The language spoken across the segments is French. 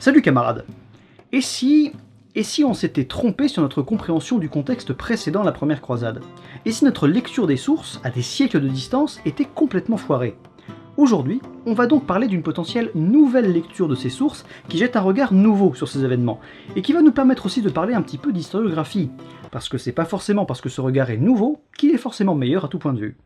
Salut camarades. Et si on s'était trompé sur notre compréhension du contexte précédent la première croisade? Et si notre lecture des sources, à des siècles de distance, était complètement foirée? Aujourd'hui, on va donc parler d'une potentielle nouvelle lecture de ces sources qui jette un regard nouveau sur ces événements, et qui va nous permettre aussi de parler un petit peu d'historiographie, parce que c'est pas forcément parce que ce regard est nouveau qu'il est forcément meilleur à tout point de vue.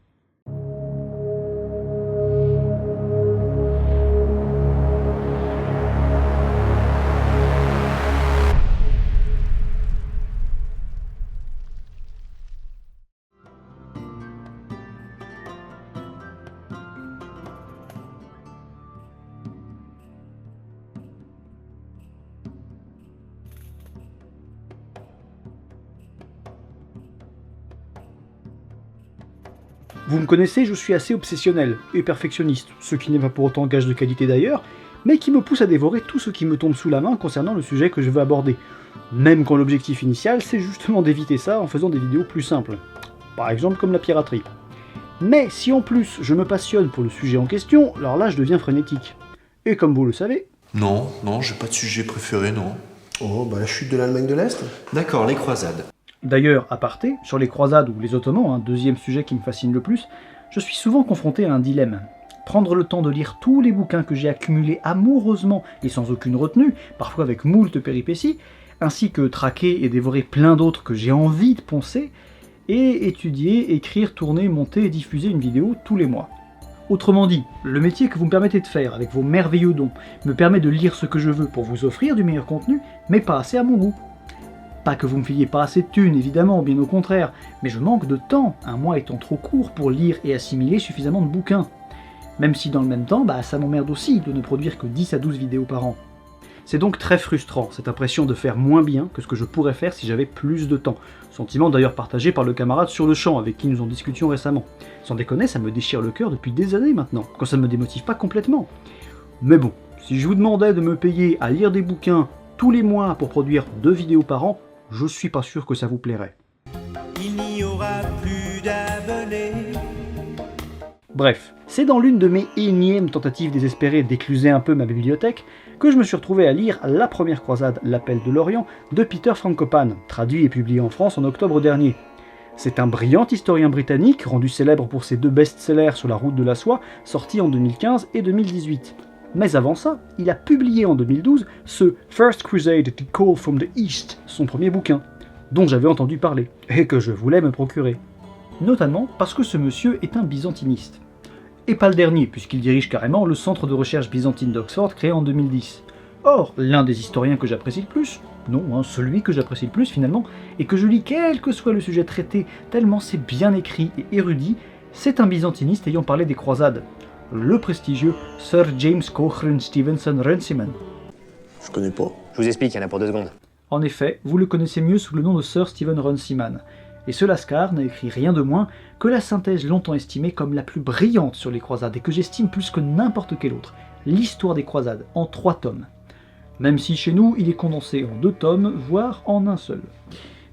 Vous me connaissez, je suis assez obsessionnel et perfectionniste, ce qui n'est pas pour autant gage de qualité d'ailleurs, mais qui me pousse à dévorer tout ce qui me tombe sous la main concernant le sujet que je veux aborder, même quand l'objectif initial c'est justement d'éviter ça en faisant des vidéos plus simples, par exemple comme la piraterie. Mais si en plus je me passionne pour le sujet en question, alors là je deviens frénétique. Et comme vous le savez... Non, j'ai pas de sujet préféré, non. Oh, bah la chute de l'Allemagne de l'Est. D'accord, les croisades. D'ailleurs, aparté, sur les croisades ou les Ottomans, deuxième sujet qui me fascine le plus, je suis souvent confronté à un dilemme. Prendre le temps de lire tous les bouquins que j'ai accumulés amoureusement et sans aucune retenue, parfois avec moult péripéties, ainsi que traquer et dévorer plein d'autres que j'ai envie de poncer, et étudier, écrire, tourner, monter et diffuser une vidéo tous les mois. Autrement dit, le métier que vous me permettez de faire avec vos merveilleux dons me permet de lire ce que je veux pour vous offrir du meilleur contenu, mais pas assez à mon goût. Pas que vous me filiez pas assez de thunes, évidemment, bien au contraire, mais je manque de temps, un mois étant trop court pour lire et assimiler suffisamment de bouquins. Même si dans le même temps, ça m'emmerde aussi de ne produire que 10 à 12 vidéos par an. C'est donc très frustrant, cette impression de faire moins bien que ce que je pourrais faire si j'avais plus de temps. Sentiment d'ailleurs partagé par le camarade sur le champ avec qui nous en discutions récemment. Sans déconner, ça me déchire le cœur depuis des années maintenant, quand ça ne me démotive pas complètement. Mais bon, si je vous demandais de me payer à lire des bouquins tous les mois pour produire 2 vidéos par an, je suis pas sûr que ça vous plairait. Il n'y aura plus d'abonnés. Bref, c'est dans l'une de mes énièmes tentatives désespérées d'écluser un peu ma bibliothèque que je me suis retrouvé à lire La première croisade, l'appel de l'Orient, de Peter Frankopan, traduit et publié en France en octobre dernier. C'est un brillant historien britannique, rendu célèbre pour ses 2 best-sellers sur la route de la soie, sortis en 2015 et 2018. Mais avant ça, il a publié en 2012 ce First Crusade to Call from the East, son premier bouquin, dont j'avais entendu parler, et que je voulais me procurer. Notamment parce que ce monsieur est un byzantiniste. Et pas le dernier, puisqu'il dirige carrément le centre de recherche byzantine d'Oxford créé en 2010. Or, l'un des historiens que j'apprécie le plus, celui que j'apprécie le plus finalement, et que je lis quel que soit le sujet traité, tellement c'est bien écrit et érudit, c'est un byzantiniste ayant parlé des croisades. Le prestigieux Sir James Cochrane Stevenson Runciman. Je connais pas. Je vous explique, il y en a pour 2 secondes. En effet, vous le connaissez mieux sous le nom de Sir Stephen Runciman, et ce lascar n'a écrit rien de moins que la synthèse longtemps estimée comme la plus brillante sur les croisades, et que j'estime plus que n'importe quelle autre, l'histoire des croisades, en 3 tomes. Même si chez nous, il est condensé en 2 tomes, voire en un seul.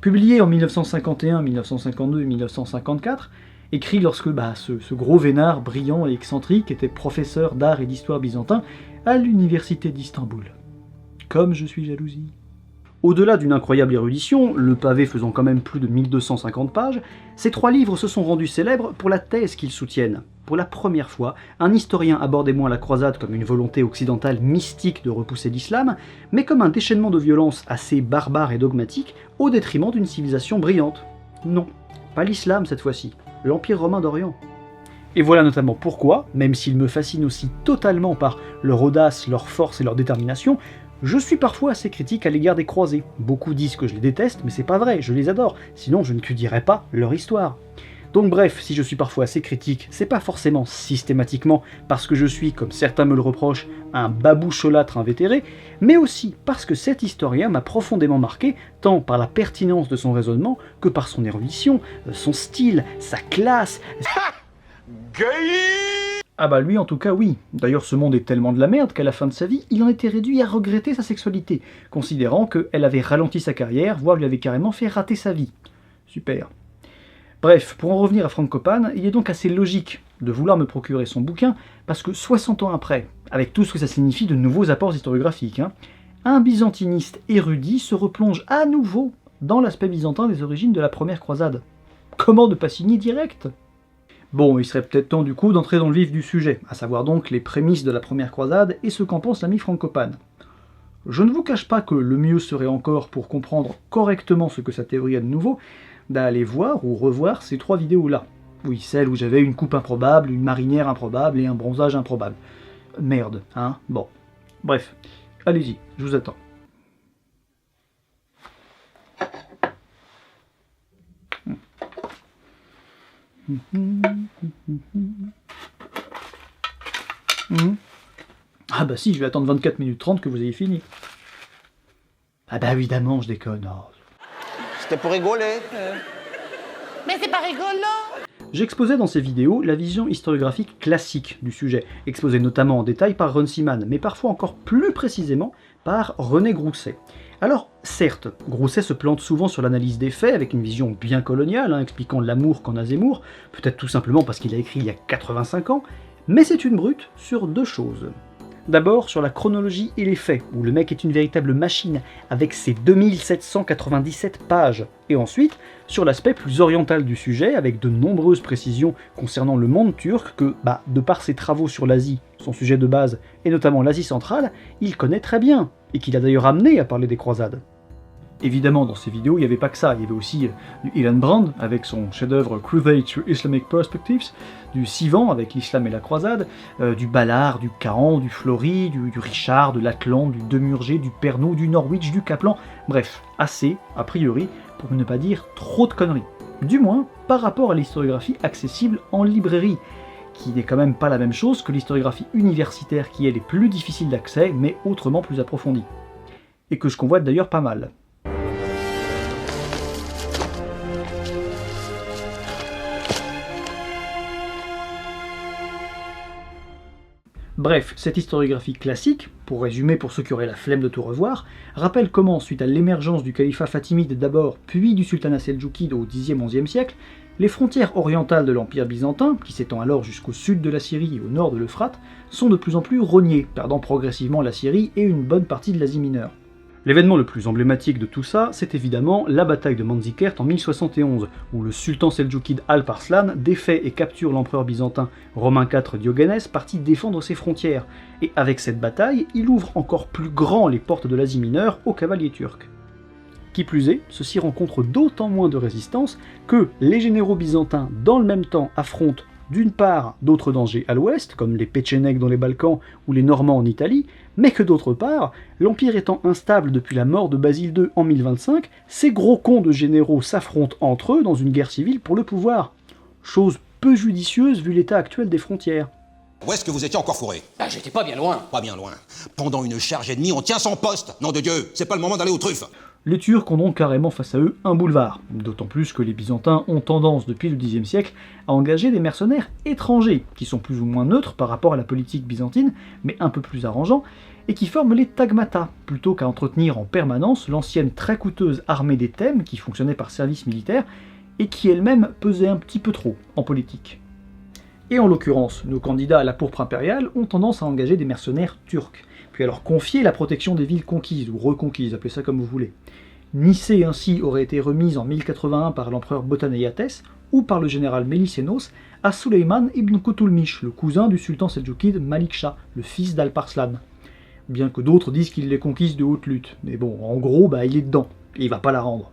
Publié en 1951, 1952 et 1954, écrit lorsque ce gros vénard brillant et excentrique était professeur d'art et d'histoire byzantin à l'université d'Istanbul. Comme je suis jalousie. Au-delà d'une incroyable érudition, le pavé faisant quand même plus de 1250 pages, ces 3 livres se sont rendus célèbres pour la thèse qu'ils soutiennent. Pour la première fois, un historien abordait moins la croisade comme une volonté occidentale mystique de repousser l'islam, mais comme un déchaînement de violence assez barbare et dogmatique au détriment d'une civilisation brillante. Non, pas l'islam cette fois-ci. L'Empire romain d'Orient. Et voilà notamment pourquoi, même s'ils me fascinent aussi totalement par leur audace, leur force et leur détermination, je suis parfois assez critique à l'égard des croisés. Beaucoup disent que je les déteste, mais c'est pas vrai, je les adore, sinon je ne cudirais pas leur histoire. Donc bref, si je suis parfois assez critique, c'est pas forcément systématiquement parce que je suis, comme certains me le reprochent, un baboucholâtre invétéré, mais aussi parce que cet historien m'a profondément marqué, tant par la pertinence de son raisonnement que par son érudition, son style, sa classe... Lui en tout cas oui. D'ailleurs ce monde est tellement de la merde qu'à la fin de sa vie, il en était réduit à regretter sa sexualité, considérant qu'elle avait ralenti sa carrière, voire lui avait carrément fait rater sa vie. Super. Bref, pour en revenir à Frankopan, il est donc assez logique de vouloir me procurer son bouquin, parce que 60 ans après, avec tout ce que ça signifie de nouveaux apports historiographiques, un byzantiniste érudit se replonge à nouveau dans l'aspect byzantin des origines de la première croisade. Comment ne pas signer direct ? Bon, il serait peut-être temps du coup d'entrer dans le vif du sujet, à savoir donc les prémices de la première croisade et ce qu'en pense l'ami Francopane. Je ne vous cache pas que le mieux serait encore, pour comprendre correctement ce que sa théorie a de nouveau, d'aller voir ou revoir ces 3 vidéos-là. Oui, celle où j'avais une coupe improbable, une marinière improbable et un bronzage improbable. Merde, hein ? Bon. Bref, allez-y, je vous attends. Ah bah si, je vais attendre 24 minutes 30 que vous ayez fini. Ah bah évidemment, je déconne. Oh. C'était pour rigoler. Mais c'est pas rigolo! J'exposais dans ces vidéos la vision historiographique classique du sujet, exposée notamment en détail par Runciman, mais parfois encore plus précisément par René Grousset. Alors, certes, Grousset se plante souvent sur l'analyse des faits avec une vision bien coloniale, expliquant l'amour qu'en a Zemmour, peut-être tout simplement parce qu'il a écrit il y a 85 ans, mais c'est une brute sur 2 choses. D'abord sur la chronologie et les faits, où le mec est une véritable machine avec ses 2797 pages, et ensuite sur l'aspect plus oriental du sujet, avec de nombreuses précisions concernant le monde turc que, de par ses travaux sur l'Asie, son sujet de base, et notamment l'Asie centrale, il connaît très bien, et qu'il a d'ailleurs amené à parler des croisades. Évidemment, dans ces vidéos, il n'y avait pas que ça, il y avait aussi du Ilan Brand, avec son chef-d'œuvre Crusade through Islamic Perspectives, du Sivan, avec l'islam et la croisade, du Ballard, du Cahan, du Flory, du Richard, de l'Atlante, du Demurger, du Pernod, du Norwich, du Kaplan, bref, assez, a priori, pour ne pas dire trop de conneries. Du moins, par rapport à l'historiographie accessible en librairie, qui n'est quand même pas la même chose que l'historiographie universitaire qui elle est plus difficile d'accès, mais autrement plus approfondie. Et que je convoite d'ailleurs pas mal. Bref, cette historiographie classique, pour résumer pour ceux qui auraient la flemme de tout revoir, rappelle comment, suite à l'émergence du califat fatimide d'abord, puis du sultanat seldjoukide au Xe-XIe siècle, les frontières orientales de l'Empire byzantin, qui s'étend alors jusqu'au sud de la Syrie et au nord de l'Euphrate, sont de plus en plus rognées, perdant progressivement la Syrie et une bonne partie de l'Asie mineure. L'événement le plus emblématique de tout ça, c'est évidemment la bataille de Manzikert en 1071, où le sultan seldjoukide Alp-Arslan défait et capture l'empereur byzantin Romain IV Diogénès, parti défendre ses frontières, et avec cette bataille, il ouvre encore plus grand les portes de l'Asie mineure aux cavaliers turcs. Qui plus est, ceux-ci rencontrent d'autant moins de résistance que les généraux byzantins, dans le même temps, affrontent d'une part d'autres dangers à l'ouest, comme les Péchénèques dans les Balkans ou les Normands en Italie, mais que d'autre part, l'Empire étant instable depuis la mort de Basile II en 1025, ces gros cons de généraux s'affrontent entre eux dans une guerre civile pour le pouvoir. Chose peu judicieuse vu l'état actuel des frontières. Où est-ce que vous étiez encore fourré? Ah, j'étais pas bien loin. Pas bien loin. Pendant une charge ennemie, on tient son poste. Nom de Dieu, c'est pas le moment d'aller aux truffes. Les Turcs ont donc carrément face à eux un boulevard, d'autant plus que les Byzantins ont tendance depuis le Xe siècle à engager des mercenaires étrangers, qui sont plus ou moins neutres par rapport à la politique byzantine, mais un peu plus arrangeants, et qui forment les tagmata, plutôt qu'à entretenir en permanence l'ancienne très coûteuse armée des Thèmes qui fonctionnait par service militaire, et qui elle-même pesait un petit peu trop en politique. Et en l'occurrence, nos candidats à la pourpre impériale ont tendance à engager des mercenaires turcs, puis à leur confier la protection des villes conquises, ou reconquises, appelez ça comme vous voulez. Nicée ainsi aurait été remise en 1081 par l'empereur Botanéiates, ou par le général Mélicénos, à Suleyman ibn Kutulmish, le cousin du sultan seldjoukide Malik Shah, le fils d'Alp-Arslan. Bien que d'autres disent qu'il l'ait conquise de haute lutte, mais bon, en gros, il est dedans, et il va pas la rendre.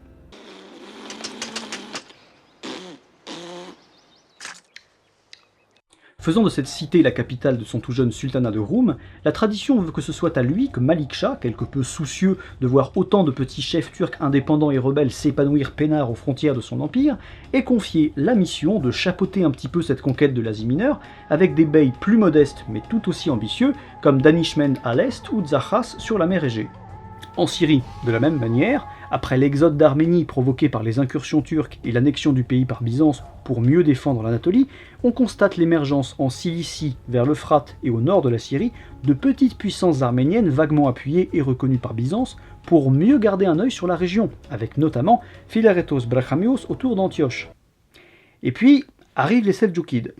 Faisant de cette cité la capitale de son tout jeune sultanat de Roum, la tradition veut que ce soit à lui que Malik Shah, quelque peu soucieux de voir autant de petits chefs turcs indépendants et rebelles s'épanouir peinards aux frontières de son empire, ait confié la mission de chapeauter un petit peu cette conquête de l'Asie mineure avec des beys plus modestes mais tout aussi ambitieux comme Danishmend à l'est ou Tzachas sur la mer Égée. En Syrie, de la même manière, après l'exode d'Arménie provoqué par les incursions turques et l'annexion du pays par Byzance pour mieux défendre l'Anatolie, on constate l'émergence en Cilicie, vers l'Euphrate et au nord de la Syrie, de petites puissances arméniennes vaguement appuyées et reconnues par Byzance pour mieux garder un œil sur la région, avec notamment Philarétos Brachamios autour d'Antioche. Et puis, arrivent les Seldjoukides.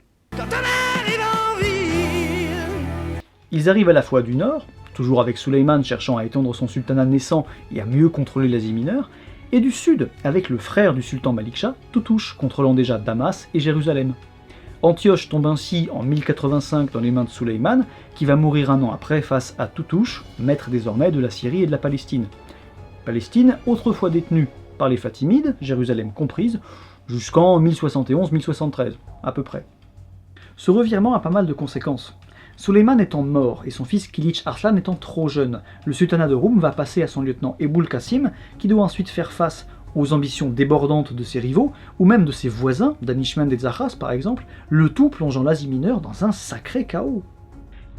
Ils arrivent à la fois du nord, toujours avec Sulayman cherchant à étendre son sultanat naissant et à mieux contrôler l'Asie mineure, et du sud, avec le frère du sultan Malik Shah, Toutouche, contrôlant déjà Damas et Jérusalem. Antioche tombe ainsi en 1085 dans les mains de Sulayman, qui va mourir un an après face à Toutouche, maître désormais de la Syrie et de la Palestine. Palestine, autrefois détenue par les Fatimides, Jérusalem comprise, jusqu'en 1071-1073, à peu près. Ce revirement a pas mal de conséquences. Sulayman étant mort et son fils Kilich Arslan étant trop jeune, le sultanat de Roum va passer à son lieutenant Ebul Qasim, qui doit ensuite faire face aux ambitions débordantes de ses rivaux, ou même de ses voisins, Danishmend et Zahras par exemple, le tout plongeant l'Asie mineure dans un sacré chaos.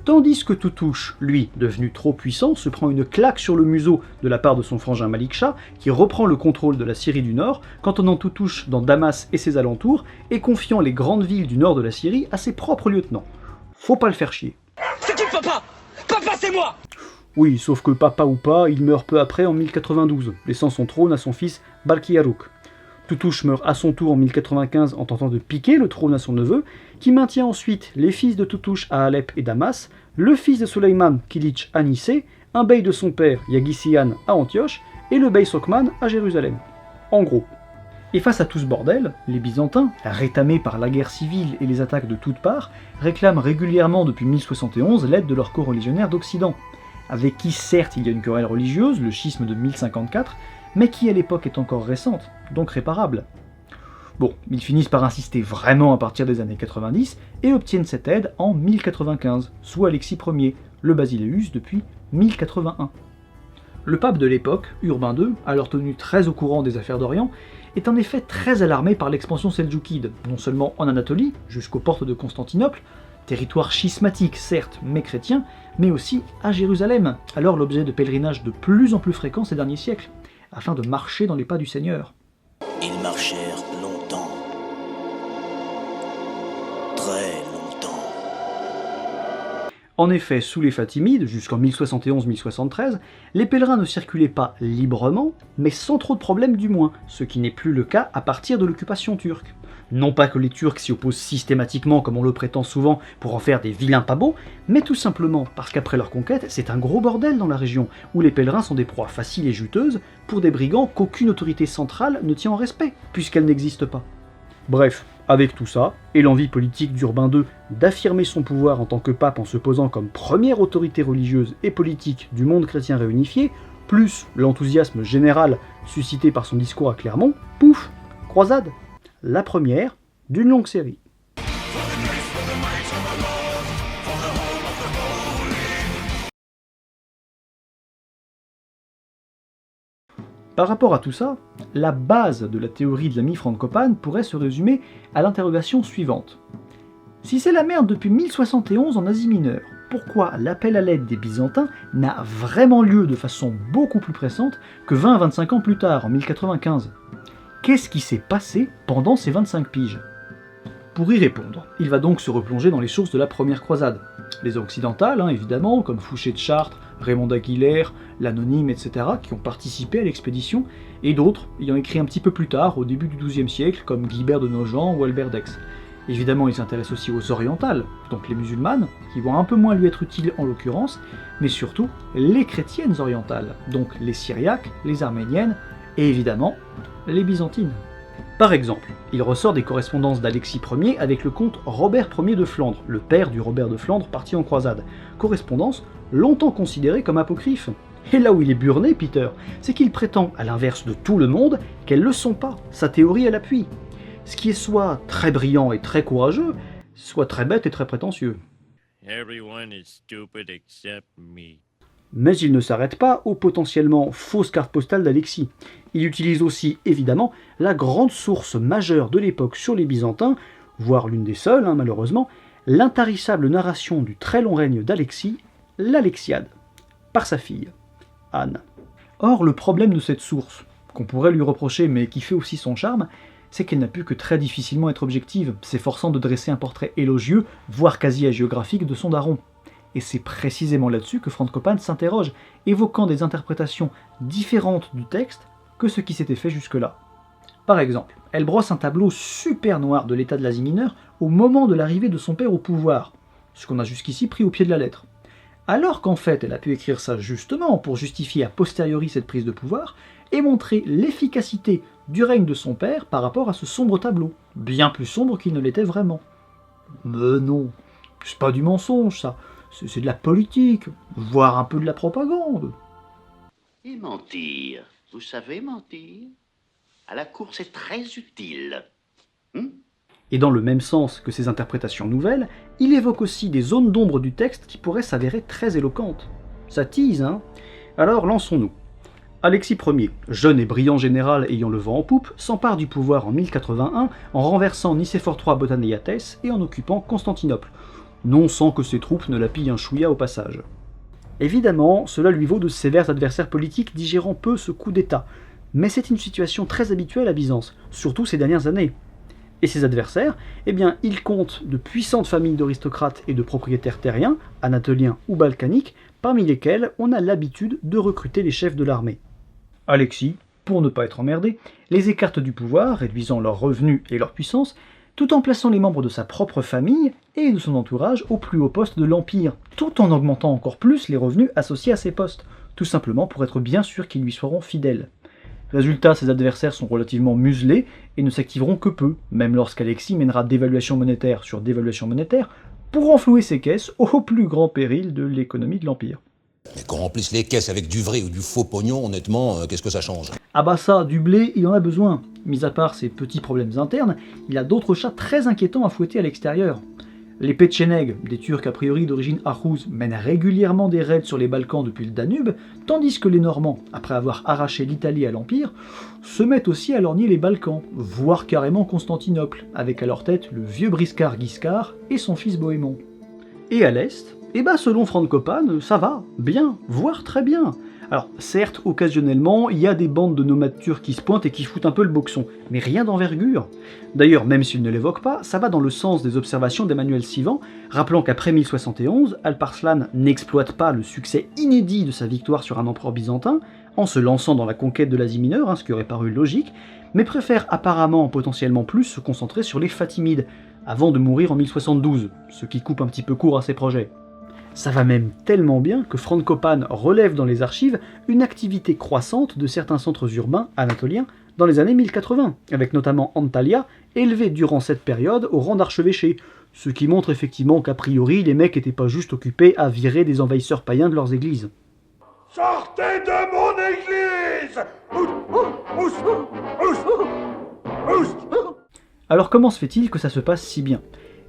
Tandis que Toutouche, lui, devenu trop puissant, se prend une claque sur le museau de la part de son frangin Malik Shah, qui reprend le contrôle de la Syrie du Nord, cantonnant Toutouche dans Damas et ses alentours, et confiant les grandes villes du nord de la Syrie à ses propres lieutenants. Faut pas le faire chier. C'est qui papa? Papa, c'est moi! Oui, sauf que papa ou pas, il meurt peu après en 1092, laissant son trône à son fils Balki-Yarouk. Toutouche meurt à son tour en 1095 en tentant de piquer le trône à son neveu, qui maintient ensuite les fils de Toutouche à Alep et Damas, le fils de Sulayman, Kilich à Nicée, un bey de son père, Yagissian à Antioche, et le bey Sokman à Jérusalem. En gros. Et face à tout ce bordel, les Byzantins, rétamés par la guerre civile et les attaques de toutes parts, réclament régulièrement depuis 1071 l'aide de leurs coreligionnaires d'Occident, avec qui certes il y a une querelle religieuse, le schisme de 1054, mais qui à l'époque est encore récente, donc réparable. Bon, ils finissent par insister vraiment à partir des années 90 et obtiennent cette aide en 1095, sous Alexis Ier, le Basileus depuis 1081. Le pape de l'époque, Urbain II, alors tenu très au courant des affaires d'Orient, est en effet très alarmé par l'expansion seldjoukide, non seulement en Anatolie, jusqu'aux portes de Constantinople, territoire schismatique certes, mais chrétien, mais aussi à Jérusalem, alors l'objet de pèlerinages de plus en plus fréquents ces derniers siècles, afin de marcher dans les pas du Seigneur. Ils marchèrent longtemps. Très longtemps. En effet, sous les Fatimides, jusqu'en 1071-1073, les pèlerins ne circulaient pas librement, mais sans trop de problèmes du moins, ce qui n'est plus le cas à partir de l'occupation turque. Non pas que les Turcs s'y opposent systématiquement comme on le prétend souvent pour en faire des vilains pas beaux, mais tout simplement parce qu'après leur conquête, c'est un gros bordel dans la région, où les pèlerins sont des proies faciles et juteuses pour des brigands qu'aucune autorité centrale ne tient en respect, puisqu'elle n'existe pas. Bref, avec tout ça, et l'envie politique d'Urbain II d'affirmer son pouvoir en tant que pape en se posant comme première autorité religieuse et politique du monde chrétien réunifié, plus l'enthousiasme général suscité par son discours à Clermont, pouf, croisade. La première d'une longue série. Par rapport à tout ça, la base de la théorie de l'ami Frankopan pourrait se résumer à l'interrogation suivante. Si c'est la merde depuis 1071 en Asie mineure, pourquoi l'appel à l'aide des Byzantins n'a vraiment lieu de façon beaucoup plus pressante que 20 à 25 ans plus tard, en 1095 ? Qu'est-ce qui s'est passé pendant ces 25 piges? Pour y répondre, il va donc se replonger dans les sources de la première croisade. Les occidentales, évidemment, comme Fouché de Chartres, Raymond d'Aguilère, l'Anonyme, etc., qui ont participé à l'expédition, et d'autres ayant écrit un petit peu plus tard, au début du XIIe siècle, comme Guibert de Nogent ou Albert d'Aix. Évidemment, il s'intéresse aussi aux orientales, donc les musulmanes, qui vont un peu moins lui être utiles en l'occurrence, mais surtout les chrétiennes orientales, donc les syriaques, les arméniennes, et évidemment, les byzantines. Par exemple, il ressort des correspondances d'Alexis Ier avec le comte Robert Ier de Flandre, le père du Robert de Flandre parti en croisade, correspondance longtemps considérée comme apocryphe. Et là où il est burné, Peter, c'est qu'il prétend, à l'inverse de tout le monde, qu'elles le sont pas, sa théorie à l'appui. Ce qui est soit très brillant et très courageux, soit très bête et très prétentieux. Everyone is stupid except me. Mais il ne s'arrête pas aux potentiellement fausses cartes postales d'Alexis. Il utilise aussi, évidemment, la grande source majeure de l'époque sur les Byzantins, voire l'une des seules, malheureusement, l'intarissable narration du très long règne d'Alexis, l'Alexiade, par sa fille, Anne. Or, le problème de cette source, qu'on pourrait lui reprocher mais qui fait aussi son charme, c'est qu'elle n'a pu que très difficilement être objective, s'efforçant de dresser un portrait élogieux, voire quasi hagiographique de son daron. Et c'est précisément là-dessus que Frankopan s'interroge, évoquant des interprétations différentes du texte que ce qui s'était fait jusque-là. Par exemple, elle brosse un tableau super noir de l'état de l'Asie mineure au moment de l'arrivée de son père au pouvoir, ce qu'on a jusqu'ici pris au pied de la lettre. alors qu'en fait elle a pu écrire ça justement pour justifier a posteriori cette prise de pouvoir et montrer l'efficacité du règne de son père par rapport à ce sombre tableau, bien plus sombre qu'il ne l'était vraiment. Mais non, c'est pas du mensonge ça, c'est de la politique, voire un peu de la propagande. Et mentir, vous savez mentir? À la cour, c'est très utile. Et dans le même sens que ces interprétations nouvelles, il évoque aussi des zones d'ombre du texte qui pourraient s'avérer très éloquentes. Ça tease, hein? Alors lançons-nous. Alexis Ier, jeune et brillant général ayant le vent en poupe, s'empare du pouvoir en 1081 en renversant Nicéphore III Botaniates et en occupant Constantinople, non sans que ses troupes ne la pillent un chouïa au passage. Évidemment, cela lui vaut de sévères adversaires politiques digérant peu ce coup d'état, mais c'est une situation très habituelle à Byzance, surtout ces dernières années. Et ses adversaires, eh bien, ils comptent de puissantes familles d'aristocrates et de propriétaires terriens, anatoliens ou balkaniques, parmi lesquels on a l'habitude de recruter les chefs de l'armée. Alexis, pour ne pas être emmerdé, les écarte du pouvoir, réduisant leurs revenus et leur puissance, tout en plaçant les membres de sa propre famille et de son entourage au plus haut poste de l'Empire, tout en augmentant encore plus les revenus associés à ces postes, tout simplement pour être bien sûr qu'ils lui seront fidèles. Résultat, ses adversaires sont relativement muselés et ne s'activeront que peu, même lorsqu'Alexis mènera dévaluation monétaire sur dévaluation monétaire pour renflouer ses caisses au plus grand péril de l'économie de l'Empire. Mais qu'on remplisse les caisses avec du vrai ou du faux pognon, honnêtement, qu'est-ce que ça change? Ah bah ça, du blé, il en a besoin. Mis à part ses petits problèmes internes, il a d'autres chats très inquiétants à fouetter à l'extérieur. Les Petchénègues, des Turcs a priori d'origine Arhouz, mènent régulièrement des raids sur les Balkans depuis le Danube, tandis que les Normands, après avoir arraché l'Italie à l'Empire, se mettent aussi à lorgner les Balkans, voire carrément Constantinople, avec à leur tête le vieux briscard Guiscard et son fils Bohémond. Et à l'Est, eh ben selon Frankopan, ça va, bien, voire très bien. Alors certes, occasionnellement, il y a des bandes de nomades turcs qui se pointent et qui foutent un peu le boxon, mais rien d'envergure. D'ailleurs, même s'il ne l'évoque pas, ça va dans le sens des observations d'Emmanuel Sivan, rappelant qu'après 1071, Alparslan n'exploite pas le succès inédit de sa victoire sur un empereur byzantin, en se lançant dans la conquête de l'Asie mineure, ce qui aurait paru logique, mais préfère apparemment potentiellement plus se concentrer sur les Fatimides, avant de mourir en 1072, ce qui coupe un petit peu court à ses projets. Ça va même tellement bien que Frankopan relève dans les archives une activité croissante de certains centres urbains anatoliens dans les années 1080, avec notamment Antalya, élevé durant cette période au rang d'archevêché, ce qui montre effectivement qu'a priori les mecs n'étaient pas juste occupés à virer des envahisseurs païens de leurs églises. Sortez de mon église! Alors comment se fait-il que ça se passe si bien ?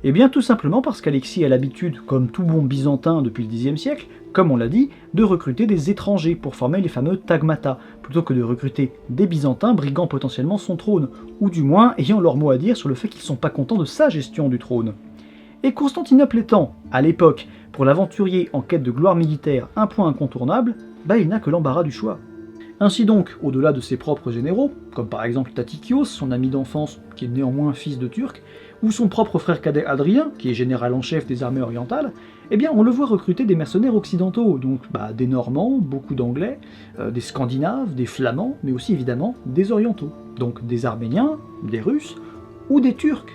Eh bien tout simplement parce qu'Alexis a l'habitude, comme tout bon byzantin depuis le Xe siècle, comme on l'a dit, de recruter des étrangers pour former les fameux tagmata, plutôt que de recruter des byzantins briguant potentiellement son trône, ou du moins ayant leur mot à dire sur le fait qu'ils sont pas contents de sa gestion du trône. Et Constantinople étant, à l'époque, pour l'aventurier en quête de gloire militaire un point incontournable, il n'a que l'embarras du choix. Ainsi donc, au-delà de ses propres généraux, comme par exemple Tatikios, son ami d'enfance, qui est néanmoins fils de Turc, ou son propre frère cadet Adrien, qui est général en chef des armées orientales, eh bien on le voit recruter des mercenaires occidentaux, donc des Normands, beaucoup d'Anglais, des Scandinaves, des Flamands, mais aussi évidemment des Orientaux, donc des Arméniens, des Russes, ou des Turcs,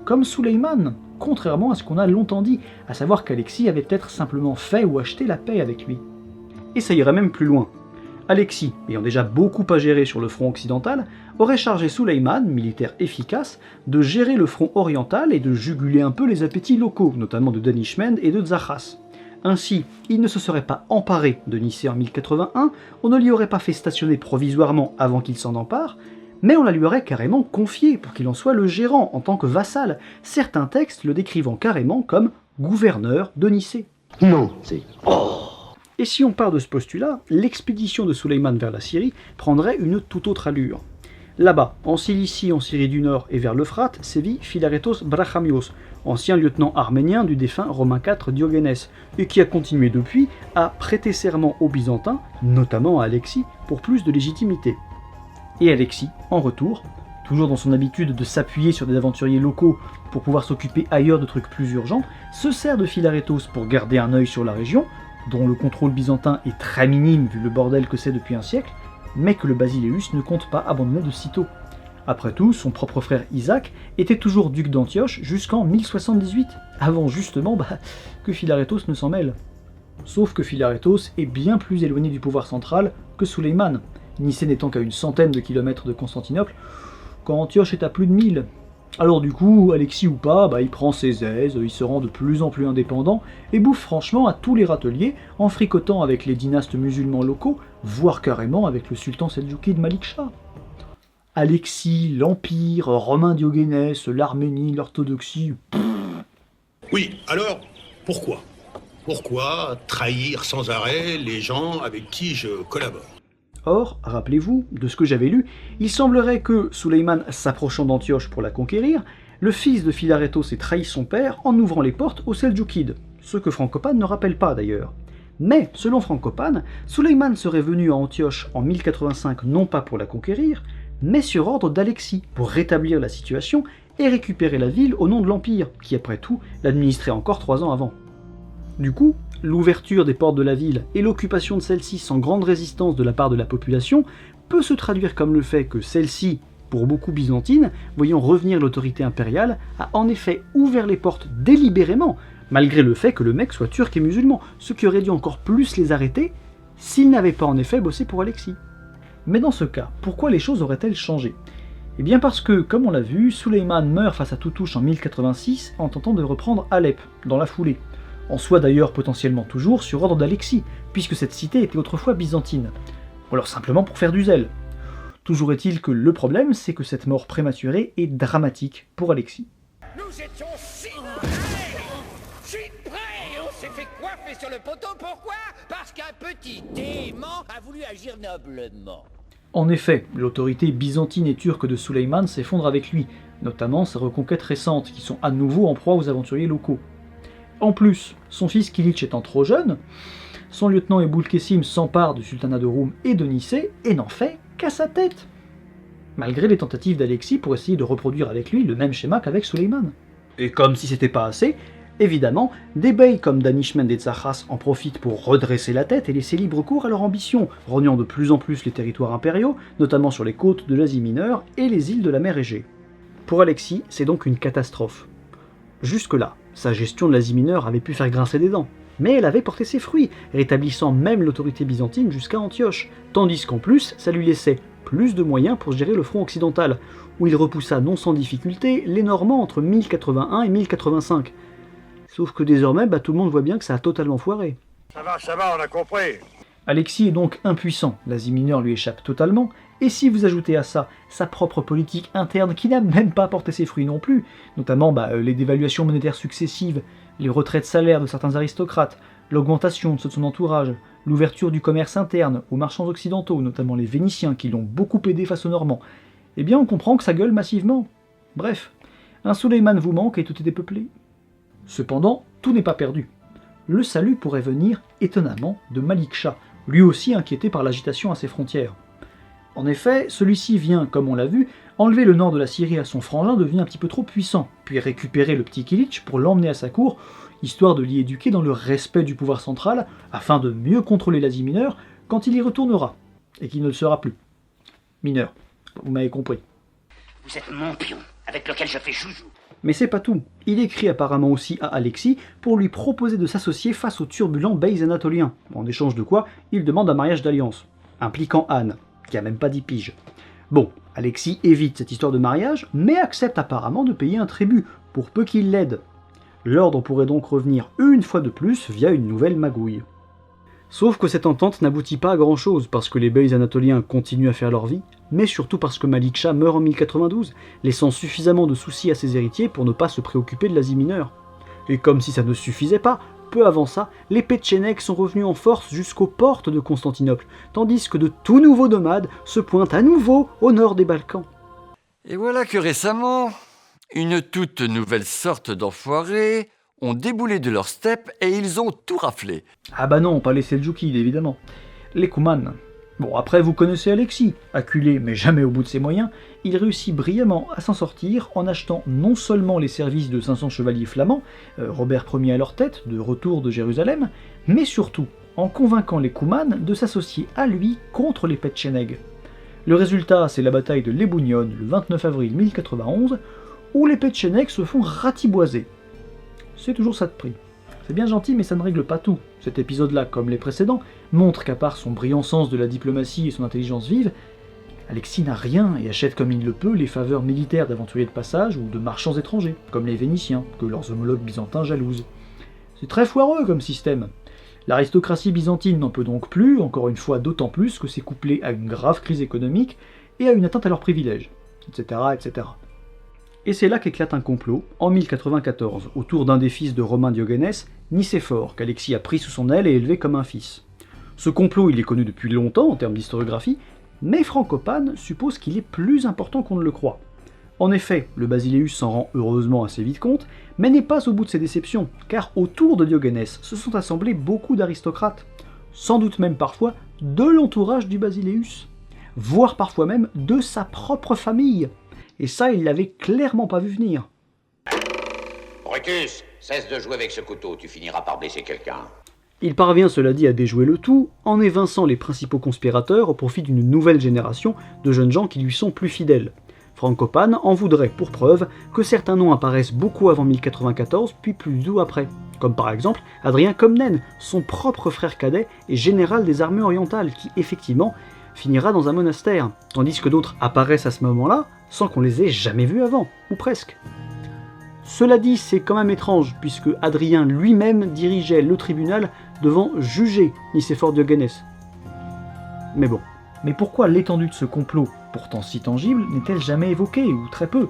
comme Suleiman, contrairement à ce qu'on a longtemps dit, à savoir qu'Alexis avait peut-être simplement fait ou acheté la paix avec lui. Et ça irait même plus loin. Alexis, ayant déjà beaucoup à gérer sur le front occidental, aurait chargé Suleiman, militaire efficace, de gérer le front oriental et de juguler un peu les appétits locaux, notamment de Danishmend et de Zachas. Ainsi, il ne se serait pas emparé de Nicée en 1081, on ne lui aurait pas fait stationner provisoirement avant qu'il s'en empare, mais on la lui aurait carrément confiée pour qu'il en soit le gérant en tant que vassal, certains textes le décrivant carrément comme gouverneur de Nicée. Non, c'est... Et si on part de ce postulat, l'expédition de Suleiman vers la Syrie prendrait une toute autre allure. Là-bas, en Cilicie, en Syrie du Nord et vers l'Euphrate, sévit Philarétos Brachamios, ancien lieutenant arménien du défunt Romain IV Diogénès, et qui a continué depuis à prêter serment aux Byzantins, notamment à Alexis, pour plus de légitimité. Et Alexis, en retour, toujours dans son habitude de s'appuyer sur des aventuriers locaux pour pouvoir s'occuper ailleurs de trucs plus urgents, se sert de Philarétos pour garder un œil sur la région, dont le contrôle byzantin est très minime vu le bordel que c'est depuis un siècle, mais que le Basileus ne compte pas abandonner de sitôt. Après tout, son propre frère Isaac était toujours duc d'Antioche jusqu'en 1078, avant justement que Philarétos ne s'en mêle. Sauf que Philarétos est bien plus éloigné du pouvoir central que Sulayman, Nicée n'étant qu'à une centaine de kilomètres de Constantinople, quand Antioche est à plus de 1000. Alors du coup, Alexis ou pas, il prend ses aises, il se rend de plus en plus indépendant, et bouffe franchement à tous les râteliers, en fricotant avec les dynastes musulmans locaux, voire carrément avec le sultan seldjoukide Malik Shah. Alexis, l'Empire, Romain Diogénès, l'Arménie, l'Orthodoxie... Oui, alors, pourquoi? Pourquoi trahir sans arrêt les gens avec qui je collabore? Or, rappelez-vous, de ce que j'avais lu, il semblerait que, Sulayman s'approchant d'Antioche pour la conquérir, le fils de Philarétos ait trahi son père en ouvrant les portes aux Seldjoukides, ce que Francopane ne rappelle pas d'ailleurs. Mais, selon Francopane, Sulayman serait venu à Antioche en 1085 non pas pour la conquérir, mais sur ordre d'Alexis, pour rétablir la situation et récupérer la ville au nom de l'Empire, qui après tout l'administrait encore 3 ans avant. Du coup, l'ouverture des portes de la ville et l'occupation de celle-ci sans grande résistance de la part de la population peut se traduire comme le fait que celle-ci, pour beaucoup byzantine, voyant revenir l'autorité impériale, a en effet ouvert les portes délibérément, malgré le fait que le mec soit turc et musulman, ce qui aurait dû encore plus les arrêter s'ils n'avaient pas en effet bossé pour Alexis. Mais dans ce cas, pourquoi les choses auraient-elles changé? Eh bien parce que, comme on l'a vu, Sulayman meurt face à Toutouche en 1086 en tentant de reprendre Alep, dans la foulée. En soi d'ailleurs potentiellement toujours sur ordre d'Alexis, puisque cette cité était autrefois byzantine. Ou alors simplement pour faire du zèle. Toujours est-il que le problème, c'est que cette mort prématurée est dramatique pour Alexis. Nous étions si prêts et on s'est fait coiffer sur le poteau. Pourquoi? Parce qu'un petit dément a voulu agir noblement. En effet, l'autorité byzantine et turque de Sulayman s'effondre avec lui, notamment ses reconquêtes récentes, qui sont à nouveau en proie aux aventuriers locaux. En plus, son fils Kilich étant trop jeune, son lieutenant Ebul Kessim s'empare du sultanat de Roum et de Nicée et n'en fait qu'à sa tête, malgré les tentatives d'Alexis pour essayer de reproduire avec lui le même schéma qu'avec Sulayman. Et comme si c'était pas assez, évidemment, des beys comme Danishmend et Tsachas en profitent pour redresser la tête et laisser libre cours à leur ambition, rognant de plus en plus les territoires impériaux, notamment sur les côtes de l'Asie mineure et les îles de la mer Égée. Pour Alexis, c'est donc une catastrophe. Jusque-là, sa gestion de l'Asie mineure avait pu faire grincer des dents, mais elle avait porté ses fruits, rétablissant même l'autorité byzantine jusqu'à Antioche, tandis qu'en plus, ça lui laissait plus de moyens pour gérer le front occidental, où il repoussa non sans difficulté les Normands entre 1081 et 1085. Sauf que désormais, tout le monde voit bien que ça a totalement foiré. Ça va, on a compris. Alexis est donc impuissant, l'Asie mineure lui échappe totalement, et si vous ajoutez à ça sa propre politique interne qui n'a même pas porté ses fruits non plus, notamment les dévaluations monétaires successives, les retraits de salaire de certains aristocrates, l'augmentation de ceux de son entourage, l'ouverture du commerce interne aux marchands occidentaux, notamment les Vénitiens qui l'ont beaucoup aidé face aux Normands, eh bien on comprend que ça gueule massivement. Bref, un Sulayman vous manque et tout est dépeuplé. Cependant, tout n'est pas perdu. Le salut pourrait venir, étonnamment, de Malik Shah, lui aussi inquiété par l'agitation à ses frontières. En effet, celui-ci vient, comme on l'a vu, enlever le nord de la Syrie à son frangin devenu un petit peu trop puissant, puis récupérer le petit Kilich pour l'emmener à sa cour, histoire de l'y éduquer dans le respect du pouvoir central, afin de mieux contrôler l'Asie mineure quand il y retournera, et qu'il ne le sera plus. Mineur, vous m'avez compris. Vous êtes mon pion, avec lequel je fais joujou. Mais c'est pas tout. Il écrit apparemment aussi à Alexis pour lui proposer de s'associer face aux turbulents beys anatoliens, en échange de quoi il demande un mariage d'alliance, impliquant Anne, qui a même pas 10 piges. Bon, Alexis évite cette histoire de mariage, mais accepte apparemment de payer un tribut, pour peu qu'il l'aide. L'ordre pourrait donc revenir une fois de plus via une nouvelle magouille. Sauf que cette entente n'aboutit pas à grand chose, parce que les beys anatoliens continuent à faire leur vie, mais surtout parce que Malik Shah meurt en 1092, laissant suffisamment de soucis à ses héritiers pour ne pas se préoccuper de l'Asie mineure. Et comme si ça ne suffisait pas, peu avant ça, les Petchénèques sont revenus en force jusqu'aux portes de Constantinople, tandis que de tout nouveaux nomades se pointent à nouveau au nord des Balkans. Et voilà que récemment, une toute nouvelle sorte d'enfoirés ont déboulé de leur steppe et ils ont tout raflé. Ah bah non, pas les Seldjoukides évidemment. Les Koumanes. Bon, après vous connaissez Alexis, acculé mais jamais au bout de ses moyens, il réussit brillamment à s'en sortir en achetant non seulement les services de 500 chevaliers flamands, Robert Ier à leur tête, de retour de Jérusalem, mais surtout en convainquant les Koumanes de s'associer à lui contre les Petchénègues. Le résultat, c'est la bataille de Lébounion le 29 avril 1091, où les Petchénègues se font ratiboiser. C'est toujours ça de prix. C'est bien gentil, mais ça ne règle pas tout. Cet épisode-là, comme les précédents, montre qu'à part son brillant sens de la diplomatie et son intelligence vive, Alexis n'a rien et achète comme il le peut les faveurs militaires d'aventuriers de passage ou de marchands étrangers, comme les Vénitiens, que leurs homologues byzantins jalousent. C'est très foireux comme système. L'aristocratie byzantine n'en peut donc plus, encore une fois d'autant plus que c'est couplé à une grave crise économique et à une atteinte à leurs privilèges, etc. etc. Et c'est là qu'éclate un complot, en 1094, autour d'un des fils de Romain Diogénès, Nicéphore, qu'Alexis a pris sous son aile et élevé comme un fils. Ce complot, il est connu depuis longtemps en termes d'historiographie, mais Francopane suppose qu'il est plus important qu'on ne le croit. En effet, le Basileus s'en rend heureusement assez vite compte, mais n'est pas au bout de ses déceptions, car autour de Diogénès se sont assemblés beaucoup d'aristocrates, sans doute même parfois de l'entourage du Basileus, voire parfois même de sa propre famille. Et ça, il l'avait clairement pas vu venir. Brutus, cesse de jouer avec ce couteau, tu finiras par blesser quelqu'un. Il parvient cela dit à déjouer le tout, en évinçant les principaux conspirateurs au profit d'une nouvelle génération de jeunes gens qui lui sont plus fidèles. Francopane en voudrait pour preuve que certains noms apparaissent beaucoup avant 1094, puis plus du tout après, comme par exemple Adrien Comnène, son propre frère cadet et général des armées orientales, qui effectivement finira dans un monastère, tandis que d'autres apparaissent à ce moment-là, sans qu'on les ait jamais vus avant, ou presque. Cela dit, c'est quand même étrange, puisque Adrien lui-même dirigeait le tribunal devant juger Nicéphore Diogénès. Mais bon. Mais pourquoi l'étendue de ce complot, pourtant si tangible, n'est-elle jamais évoquée, ou très peu?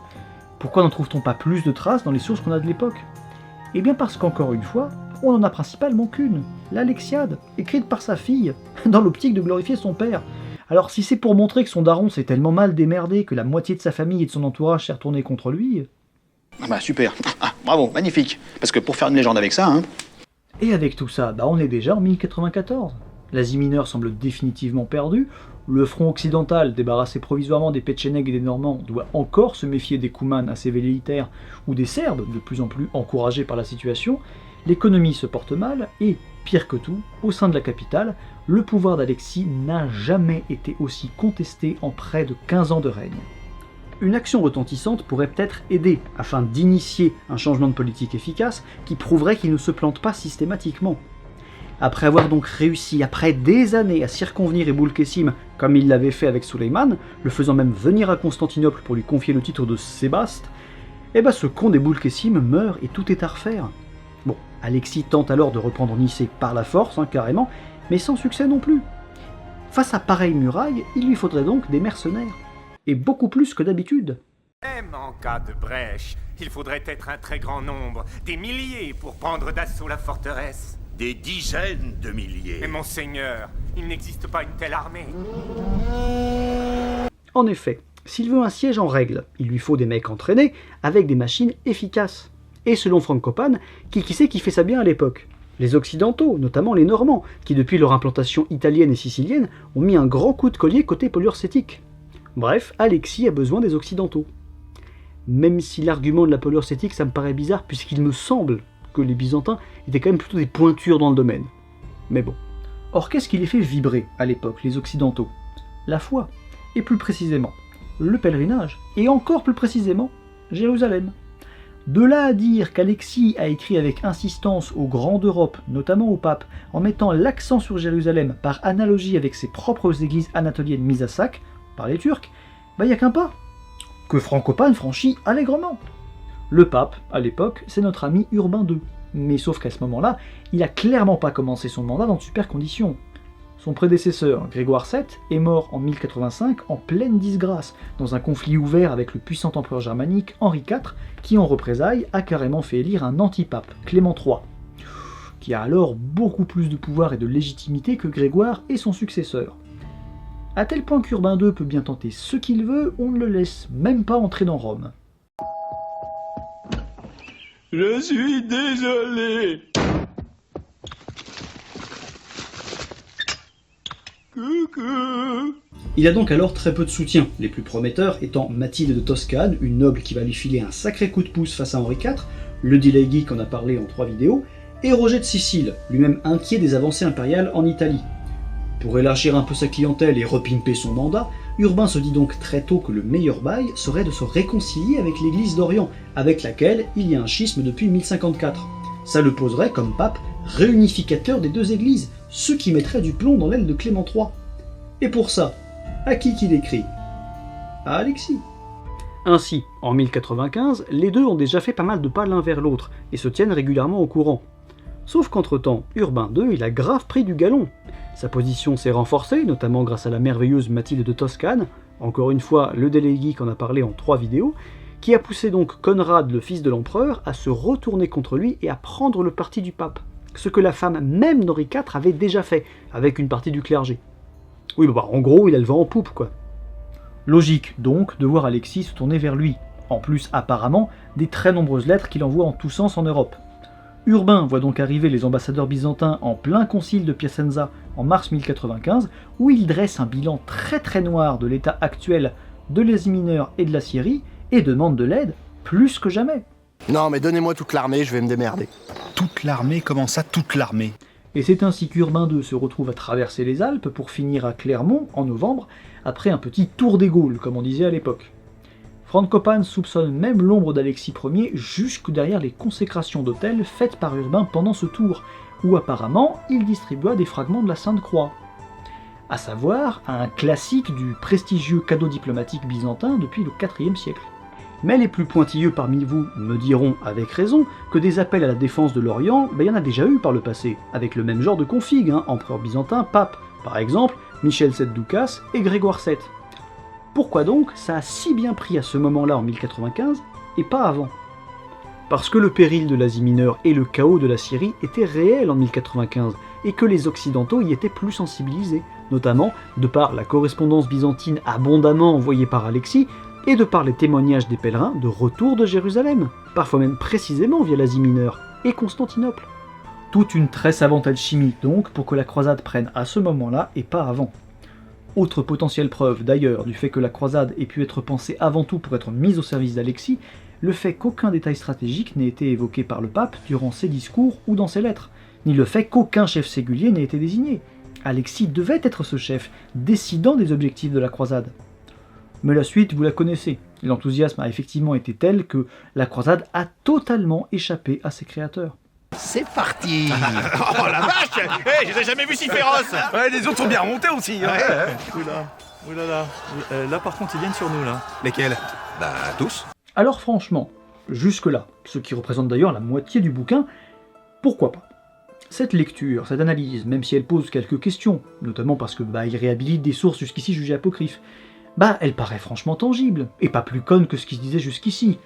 Pourquoi n'en trouve-t-on pas plus de traces dans les sources qu'on a de l'époque? Eh bien parce qu'encore une fois, on n'en a principalement qu'une, l'Alexiade, écrite par sa fille, dans l'optique de glorifier son père. Alors si c'est pour montrer que son daron s'est tellement mal démerdé que la moitié de sa famille et de son entourage s'est retournée contre lui... Ah bah super, bravo, magnifique. Parce que pour faire une légende avec ça, hein... Et avec tout ça, on est déjà en 1094. L'Asie mineure semble définitivement perdue, le front occidental, débarrassé provisoirement des Péchénègues et des Normands, doit encore se méfier des Cumans assez velléitaires ou des Serbes, de plus en plus encouragés par la situation, l'économie se porte mal, et, pire que tout, au sein de la capitale, le pouvoir d'Alexis n'a jamais été aussi contesté en près de 15 ans de règne. Une action retentissante pourrait peut-être aider, afin d'initier un changement de politique efficace qui prouverait qu'il ne se plante pas systématiquement. Après avoir donc réussi, après des années, à circonvenir Ebul-Kessim comme il l'avait fait avec Suleiman, le faisant même venir à Constantinople pour lui confier le titre de Sébaste, ce con d'Ebul-Kessim meurt et tout est à refaire. Bon, Alexis tente alors de reprendre Nicée par la force, carrément, mais sans succès non plus. Face à pareille muraille, il lui faudrait donc des mercenaires. Et beaucoup plus que d'habitude. Même en cas de brèche, il faudrait être un très grand nombre, des milliers pour prendre d'assaut la forteresse. Des dizaines de milliers. Mais monseigneur, il n'existe pas une telle armée. En effet, s'il veut un siège en règle, il lui faut des mecs entraînés avec des machines efficaces. Et selon Francopane, qui sait qui fait ça bien à l'époque? Les Occidentaux, notamment les Normands, qui depuis leur implantation italienne et sicilienne ont mis un grand coup de collier côté poliorcétique. Bref, Alexis a besoin des Occidentaux. Même si l'argument de la poliorcétique, ça me paraît bizarre, puisqu'il me semble que les Byzantins étaient quand même plutôt des pointures dans le domaine. Mais bon. Or, qu'est-ce qui les fait vibrer, à l'époque, les Occidentaux? La foi, et plus précisément, le pèlerinage, et encore plus précisément, Jérusalem. De là à dire qu'Alexis a écrit avec insistance aux grands d'Europe, notamment au pape, en mettant l'accent sur Jérusalem par analogie avec ses propres églises anatoliennes mises à sac, par les Turcs, y a qu'un pas, que Francopane franchit allègrement. Le pape, à l'époque, c'est notre ami Urbain II, mais sauf qu'à ce moment-là, il a clairement pas commencé son mandat dans de super conditions. Son prédécesseur, Grégoire VII, est mort en 1085 en pleine disgrâce, dans un conflit ouvert avec le puissant empereur germanique Henri IV, qui en représailles a carrément fait élire un antipape, Clément III, qui a alors beaucoup plus de pouvoir et de légitimité que Grégoire et son successeur. À tel point qu'Urbain II peut bien tenter ce qu'il veut, on ne le laisse même pas entrer dans Rome. Je suis désolé. Coucou. Il a donc alors très peu de soutien, les plus prometteurs étant Mathilde de Toscane, une noble qui va lui filer un sacré coup de pouce face à Henri IV, le delay geek en a parlé en 3 vidéos, et Roger de Sicile, lui-même inquiet des avancées impériales en Italie. Pour élargir un peu sa clientèle et repimper son mandat, Urbain se dit donc très tôt que le meilleur bail serait de se réconcilier avec l'église d'Orient, avec laquelle il y a un schisme depuis 1054. Ça le poserait comme pape réunificateur des deux églises, ce qui mettrait du plomb dans l'aile de Clément III. Et pour ça, à qui qu'il écrit? À Alexis. Ainsi, en 1095, les deux ont déjà fait pas mal de pas l'un vers l'autre, et se tiennent régulièrement au courant. Sauf qu'entre-temps, Urbain II, il a grave pris du galon. Sa position s'est renforcée, notamment grâce à la merveilleuse Mathilde de Toscane, encore une fois le délégué qu'on a parlé en 3 vidéos, qui a poussé donc Conrad, le fils de l'empereur, à se retourner contre lui et à prendre le parti du pape. Ce que la femme même d'Henri IV avait déjà fait, avec une partie du clergé. Oui, bah en gros, il a le vent en poupe, quoi. Logique, donc, de voir Alexis se tourner vers lui. En plus, apparemment, des très nombreuses lettres qu'il envoie en tous sens en Europe. Urbain voit donc arriver les ambassadeurs byzantins en plein concile de Piacenza en mars 1095, où il dresse un bilan très noir de l'état actuel de l'Asie mineure et de la Syrie, et demande de l'aide plus que jamais. Non mais donnez-moi toute l'armée, je vais me démerder. Toute l'armée? Comment ça, toute l'armée? Et c'est ainsi qu'Urbain II se retrouve à traverser les Alpes pour finir à Clermont en novembre, après un petit tour des Gaules, comme on disait à l'époque. Frankopan soupçonne même l'ombre d'Alexis Ier jusque derrière les consécrations d'autels faites par Urbain pendant ce tour, où apparemment il distribua des fragments de la Sainte Croix. À savoir, un classique du prestigieux cadeau diplomatique byzantin depuis le IVe siècle. Mais les plus pointilleux parmi vous me diront, avec raison, que des appels à la défense de l'Orient, il y en a déjà eu par le passé, avec le même genre de config, empereur byzantin, pape, par exemple, Michel VII Doukas et Grégoire VII. Pourquoi donc ça a si bien pris à ce moment-là en 1095, et pas avant? Parce que le péril de l'Asie mineure et le chaos de la Syrie étaient réels en 1095, et que les Occidentaux y étaient plus sensibilisés, notamment de par la correspondance byzantine abondamment envoyée par Alexis, et de par les témoignages des pèlerins de retour de Jérusalem, parfois même précisément via l'Asie mineure et Constantinople. Toute une très savante alchimie donc pour que la croisade prenne à ce moment-là et pas avant. Autre potentielle preuve d'ailleurs du fait que la croisade ait pu être pensée avant tout pour être mise au service d'Alexis, le fait qu'aucun détail stratégique n'ait été évoqué par le pape durant ses discours ou dans ses lettres, ni le fait qu'aucun chef séculier n'ait été désigné. Alexis devait être ce chef, décidant des objectifs de la croisade. Mais la suite, vous la connaissez. L'enthousiasme a effectivement été tel que la croisade a totalement échappé à ses créateurs. C'est parti. Oh la vache. Hey, je les ai jamais vus si féroces. Ouais, les autres sont bien remontés aussi. Oulala. Là par contre ils viennent sur nous là. Lesquels? Bah tous. Alors franchement, jusque-là, ce qui représente d'ailleurs la moitié du bouquin, pourquoi pas? Cette lecture, cette analyse, même si elle pose quelques questions, notamment parce que il réhabilite des sources jusqu'ici jugées apocryphes, elle paraît franchement tangible, et pas plus conne que ce qui se disait jusqu'ici.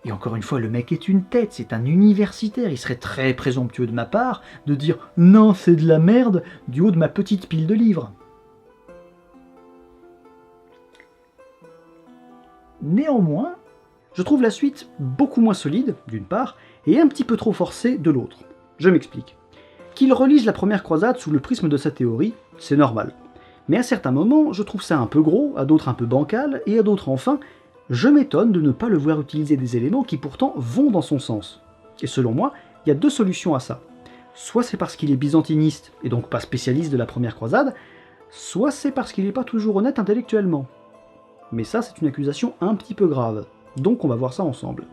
Et encore une fois, le mec est une tête, c'est un universitaire, il serait très présomptueux de ma part de dire « Non, c'est de la merde » du haut de ma petite pile de livres. Néanmoins, je trouve la suite beaucoup moins solide, d'une part, et un petit peu trop forcée, de l'autre. Je m'explique. Qu'il relise la première croisade sous le prisme de sa théorie, c'est normal. Mais à certains moments, je trouve ça un peu gros, à d'autres un peu bancal, et à d'autres enfin, je m'étonne de ne pas le voir utiliser des éléments qui pourtant vont dans son sens. Et selon moi, il y a 2 solutions à ça. Soit c'est parce qu'il est byzantiniste, et donc pas spécialiste de la première croisade, soit c'est parce qu'il n'est pas toujours honnête intellectuellement. Mais ça, c'est une accusation un petit peu grave, donc on va voir ça ensemble.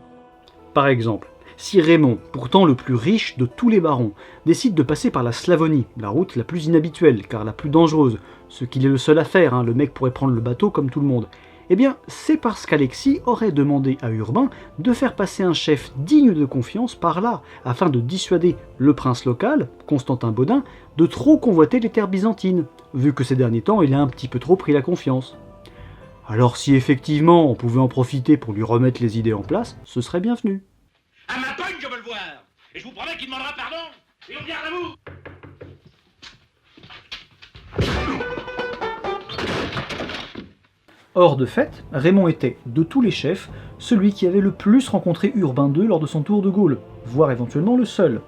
Par exemple, si Raymond, pourtant le plus riche de tous les barons, décide de passer par la Slavonie, la route la plus inhabituelle, car la plus dangereuse, ce qu'il est le seul à faire, le mec pourrait prendre le bateau comme tout le monde, eh bien c'est parce qu'Alexis aurait demandé à Urbain de faire passer un chef digne de confiance par là, afin de dissuader le prince local, Constantin Baudin, de trop convoiter les terres byzantines, vu que ces derniers temps il a un petit peu trop pris la confiance. Alors si effectivement on pouvait en profiter pour lui remettre les idées en place, ce serait bienvenu. À ma pogne, je veux le voir. Et je vous promets qu'il demandera pardon. Et on garde à vous. Or de fait, Raymond était, de tous les chefs, celui qui avait le plus rencontré Urbain II lors de son tour de Gaule, voire éventuellement le seul.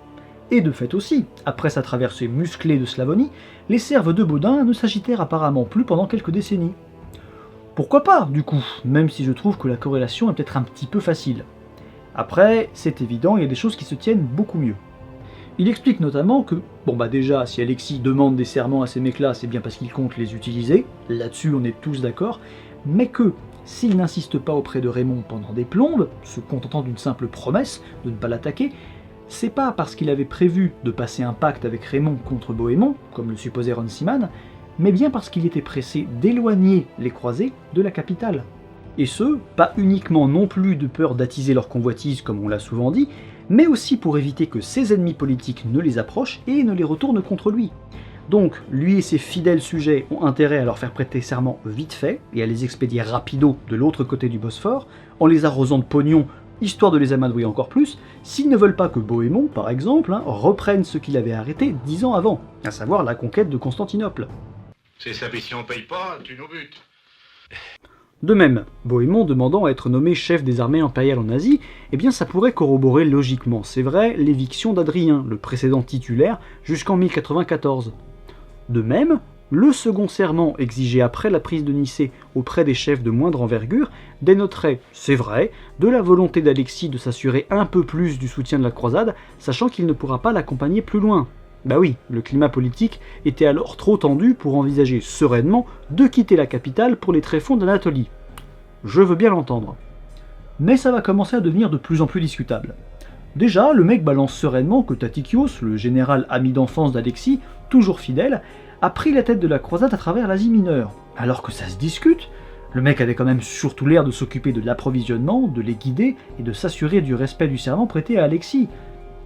Et de fait aussi, après sa traversée musclée de Slavonie, les serves de Baudin ne s'agitèrent apparemment plus pendant quelques décennies. Pourquoi pas, du coup, même si je trouve que la corrélation est peut-être un petit peu facile. Après, c'est évident, il y a des choses qui se tiennent beaucoup mieux. Il explique notamment que, déjà, si Alexis demande des serments à ces mecs-là, c'est bien parce qu'il compte les utiliser, là-dessus on est tous d'accord, mais que, s'il n'insiste pas auprès de Raymond pendant des plombes, se contentant d'une simple promesse de ne pas l'attaquer, c'est pas parce qu'il avait prévu de passer un pacte avec Raymond contre Bohémond, comme le supposait Runciman, mais bien parce qu'il était pressé d'éloigner les croisés de la capitale. Et ce, pas uniquement non plus de peur d'attiser leur convoitise comme on l'a souvent dit, mais aussi pour éviter que ses ennemis politiques ne les approchent et ne les retournent contre lui. Donc, lui et ses fidèles sujets ont intérêt à leur faire prêter serment vite fait et à les expédier rapido de l'autre côté du Bosphore, en les arrosant de pognon, histoire de les amadouer encore plus, s'ils ne veulent pas que Bohémond, par exemple, reprenne ce qu'il avait arrêté 10 ans avant, à savoir la conquête de Constantinople. C'est ça, mais si on paye pas, tu nous butes. De même, Bohémond demandant à être nommé chef des armées impériales en Asie, eh bien ça pourrait corroborer logiquement, c'est vrai, l'éviction d'Adrien, le précédent titulaire, jusqu'en 1094. De même, le second serment exigé après la prise de Nicée auprès des chefs de moindre envergure dénoterait, c'est vrai, de la volonté d'Alexis de s'assurer un peu plus du soutien de la croisade, sachant qu'il ne pourra pas l'accompagner plus loin. Bah oui, le climat politique était alors trop tendu pour envisager sereinement de quitter la capitale pour les tréfonds d'Anatolie. Je veux bien l'entendre. Mais ça va commencer à devenir de plus en plus discutable. Déjà, le mec balance sereinement que Tatikios, le général ami d'enfance d'Alexis, toujours fidèle, a pris la tête de la croisade à travers l'Asie mineure. Alors que ça se discute, le mec avait quand même surtout l'air de s'occuper de l'approvisionnement, de les guider et de s'assurer du respect du serment prêté à Alexis.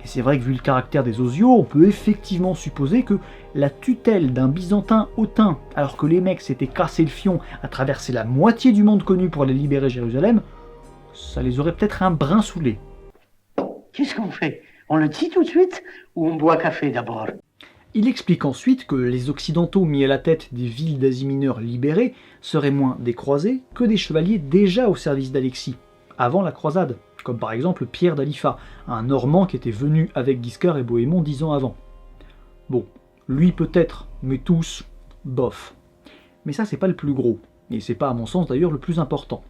Et c'est vrai que vu le caractère des Osios, on peut effectivement supposer que la tutelle d'un Byzantin hautain, alors que les mecs s'étaient cassé le fion à traverser la moitié du monde connu pour aller libérer Jérusalem, ça les aurait peut-être un brin saoulés. Qu'est-ce qu'on fait? On le dit tout de suite ou on boit café d'abord? Il explique ensuite que les Occidentaux mis à la tête des villes d'Asie mineure libérées seraient moins des croisés que des chevaliers déjà au service d'Alexis, avant la croisade, comme par exemple Pierre d'Alifa, un Normand qui était venu avec Guiscard et Bohémond 10 ans avant. Bon, lui peut-être, mais tous, bof. Mais ça c'est pas le plus gros, et c'est pas à mon sens d'ailleurs le plus important.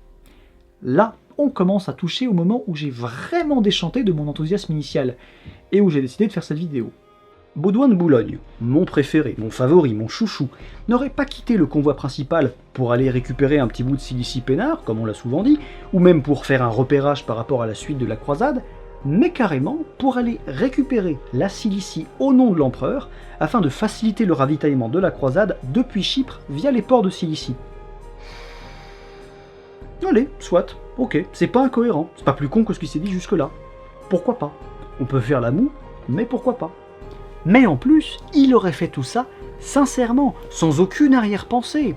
Là, on commence à toucher au moment où j'ai vraiment déchanté de mon enthousiasme initial, et où j'ai décidé de faire cette vidéo. Baudouin de Boulogne, mon préféré, mon favori, mon chouchou, n'aurait pas quitté le convoi principal pour aller récupérer un petit bout de Cilicie peinard, comme on l'a souvent dit, ou même pour faire un repérage par rapport à la suite de la croisade, mais carrément pour aller récupérer la Cilicie au nom de l'empereur, afin de faciliter le ravitaillement de la croisade depuis Chypre via les ports de Cilicie. Allez, soit, ok, c'est pas incohérent, c'est pas plus con que ce qui s'est dit jusque-là. Pourquoi pas? On peut faire la moue, mais pourquoi pas? Mais en plus, il aurait fait tout ça sincèrement, sans aucune arrière-pensée.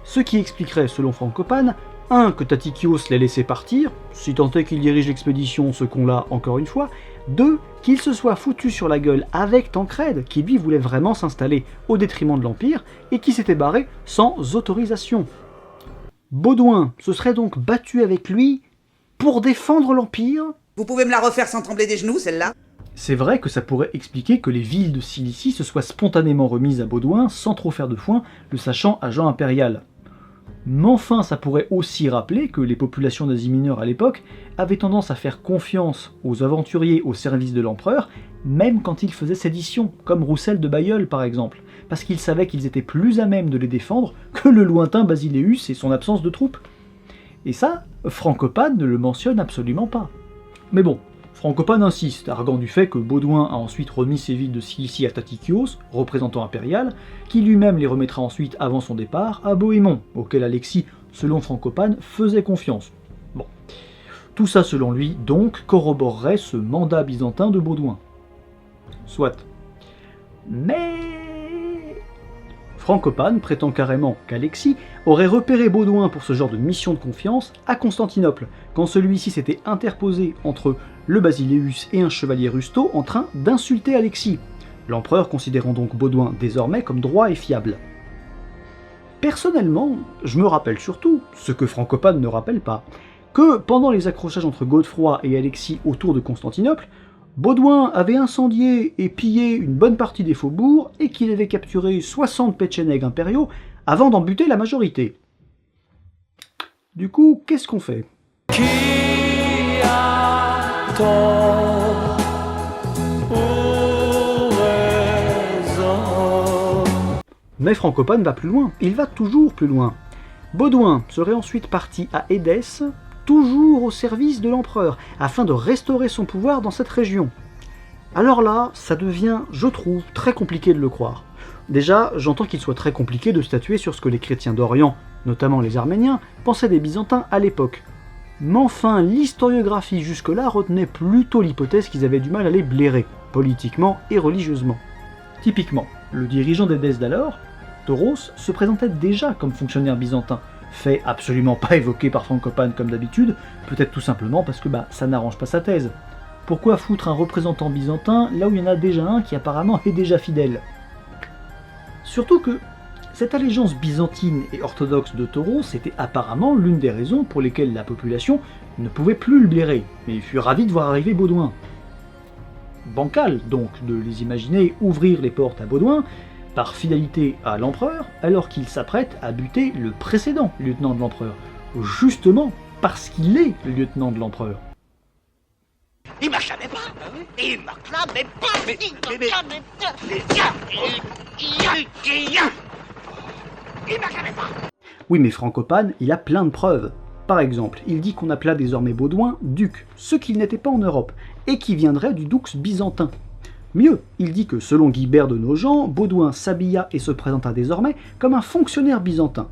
Ce qui expliquerait, selon Frankopan, 1. que Tatikios l'ait laissé partir, si tant est qu'il dirige l'expédition, ce qu'on l'a encore une fois, 2. qu'il se soit foutu sur la gueule avec Tancrède, qui lui voulait vraiment s'installer au détriment de l'Empire, et qui s'était barré sans autorisation. Baudouin se serait donc battu avec lui pour défendre l'Empire. Vous pouvez me la refaire sans trembler des genoux, celle-là? C'est vrai que ça pourrait expliquer que les villes de Cilicie se soient spontanément remises à Baudouin sans trop faire de foin, le sachant agent impérial. Mais enfin, ça pourrait aussi rappeler que les populations d'Asie mineure à l'époque avaient tendance à faire confiance aux aventuriers au service de l'empereur, même quand ils faisaient sédition, comme Roussel de Bailleul par exemple, parce qu'ils savaient qu'ils étaient plus à même de les défendre que le lointain Basileus et son absence de troupes. Et ça, Frankopan ne le mentionne absolument pas. Mais bon, Frankopan insiste, arguant du fait que Baudouin a ensuite remis ses villes de Cilicie à Tatikios, représentant impérial, qui lui-même les remettra ensuite avant son départ à Bohémond, auquel Alexis, selon Frankopan, faisait confiance. Bon. Tout ça selon lui, donc, corroborerait ce mandat byzantin de Baudouin. Soit. Mais... Frankopan prétend carrément qu'Alexis aurait repéré Baudouin pour ce genre de mission de confiance à Constantinople, quand celui-ci s'était interposé entre le Basileus et un chevalier rusto en train d'insulter Alexis, l'empereur considérant donc Baudouin désormais comme droit et fiable. Personnellement, je me rappelle surtout, ce que Frankopan ne rappelle pas, que pendant les accrochages entre Godefroy et Alexis autour de Constantinople, Baudouin avait incendié et pillé une bonne partie des faubourgs et qu'il avait capturé 60 péchénègues impériaux avant d'en buter la majorité. Du coup, qu'est-ce qu'on fait? Qui a tort ou raison? Mais Frankopan va plus loin, il va toujours plus loin. Baudouin serait ensuite parti à Édesse, toujours au service de l'empereur, afin de restaurer son pouvoir dans cette région. Alors là, ça devient, je trouve, très compliqué de le croire. Déjà, j'entends qu'il soit très compliqué de statuer sur ce que les chrétiens d'Orient, notamment les Arméniens, pensaient des Byzantins à l'époque. Mais enfin, l'historiographie jusque-là retenait plutôt l'hypothèse qu'ils avaient du mal à les blairer, politiquement et religieusement. Typiquement, le dirigeant d'Édesse d'alors, Tauros, se présentait déjà comme fonctionnaire byzantin, fait absolument pas évoqué par Frankopan comme d'habitude, peut-être tout simplement parce que ça n'arrange pas sa thèse. Pourquoi foutre un représentant byzantin là où il y en a déjà un qui apparemment est déjà fidèle? Surtout que cette allégeance byzantine et orthodoxe de Tauros était apparemment l'une des raisons pour lesquelles la population ne pouvait plus le blairer, et il fut ravi de voir arriver Baudouin. Bancal donc de les imaginer ouvrir les portes à Baudouin, par fidélité à l'empereur, alors qu'il s'apprête à buter le précédent lieutenant de l'empereur, justement parce qu'il est le lieutenant de l'empereur. Il m'a jamais pas. Il m'a clamé pas. Il m'a clamé pas. Oui, mais Frankopan, il a plein de preuves. Par exemple, il dit qu'on appela désormais Baudouin duc, ce qu'il n'était pas en Europe, et qui viendrait du dux byzantin. Mieux, il dit que selon Guibert de Nogent, Baudouin s'habilla et se présenta désormais comme un fonctionnaire byzantin.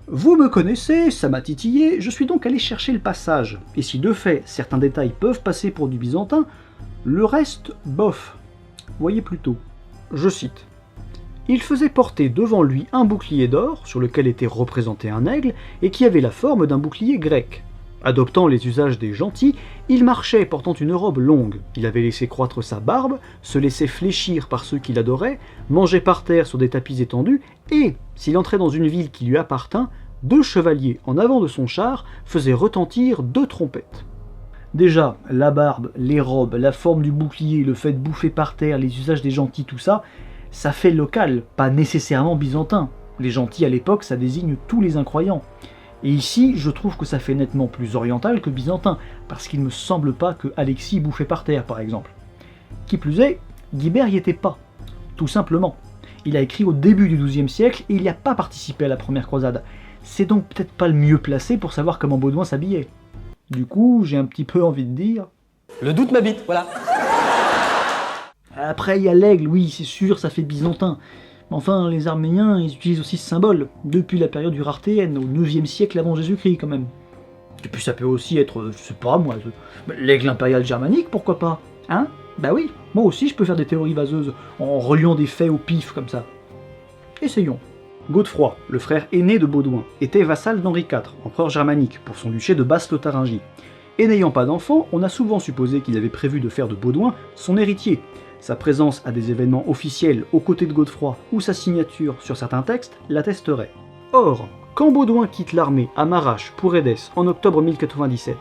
Vous me connaissez, ça m'a titillé, je suis donc allé chercher le passage, et si de fait certains détails peuvent passer pour du byzantin, le reste, bof. Voyez plutôt, je cite. Il faisait porter devant lui un bouclier d'or, sur lequel était représenté un aigle, et qui avait la forme d'un bouclier grec. Adoptant les usages des gentils, il marchait portant une robe longue, il avait laissé croître sa barbe, se laissait fléchir par ceux qui l'adoraient, mangeait par terre sur des tapis étendus, et, s'il entrait dans une ville qui lui appartint, 2 chevaliers en avant de son char faisaient retentir 2 trompettes. Déjà, la barbe, les robes, la forme du bouclier, le fait de bouffer par terre, les usages des gentils, tout ça, ça fait local, pas nécessairement byzantin. Les gentils à l'époque, ça désigne tous les incroyants. Et ici, je trouve que ça fait nettement plus oriental que byzantin, parce qu'il me semble pas que Alexis bouffait par terre, par exemple. Qui plus est, Guibert y était pas, tout simplement. Il a écrit au début du XIIe siècle et il n'y a pas participé à la première croisade. C'est donc peut-être pas le mieux placé pour savoir comment Baudouin s'habillait. Du coup, j'ai un petit peu envie de dire... Le doute m'habite, voilà. Après, il y a l'aigle, oui, c'est sûr, ça fait byzantin. Enfin, les Arméniens, ils utilisent aussi ce symbole, depuis la période urartéenne, au 9e siècle avant Jésus-Christ, quand même. Et puis ça peut aussi être, je sais pas moi, l'aigle impérial germanique, pourquoi pas? Hein? Bah oui, moi aussi je peux faire des théories vaseuses, en reliant des faits au pif, comme ça. Essayons. Godefroy, le frère aîné de Baudouin, était vassal d'Henri IV, empereur germanique, pour son duché de Basse-Lotharingie. Et n'ayant pas d'enfant, on a souvent supposé qu'il avait prévu de faire de Baudouin son héritier. Sa présence à des événements officiels aux côtés de Godefroy ou sa signature sur certains textes l'attesterait. Or, quand Baudouin quitte l'armée à Marache pour Édesse en octobre 1097,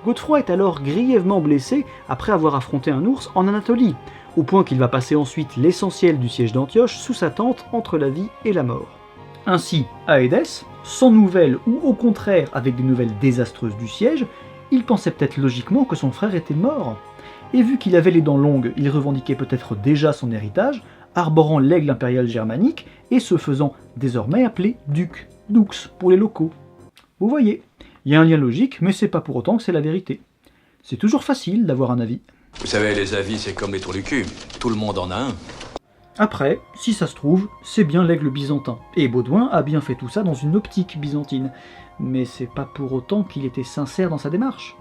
Godefroy est alors grièvement blessé après avoir affronté un ours en Anatolie, au point qu'il va passer ensuite l'essentiel du siège d'Antioche sous sa tente entre la vie et la mort. Ainsi, à Édesse, sans nouvelles ou au contraire avec des nouvelles désastreuses du siège, il pensait peut-être logiquement que son frère était mort. Et vu qu'il avait les dents longues, il revendiquait peut-être déjà son héritage, arborant l'aigle impérial germanique et se faisant désormais appeler duc, dux pour les locaux. Vous voyez, il y a un lien logique, mais c'est pas pour autant que c'est la vérité. C'est toujours facile d'avoir un avis. Vous savez, les avis, c'est comme les trous du cul. Tout le monde en a un. Après, si ça se trouve, c'est bien l'aigle byzantin. Et Baudouin a bien fait tout ça dans une optique byzantine. Mais c'est pas pour autant qu'il était sincère dans sa démarche.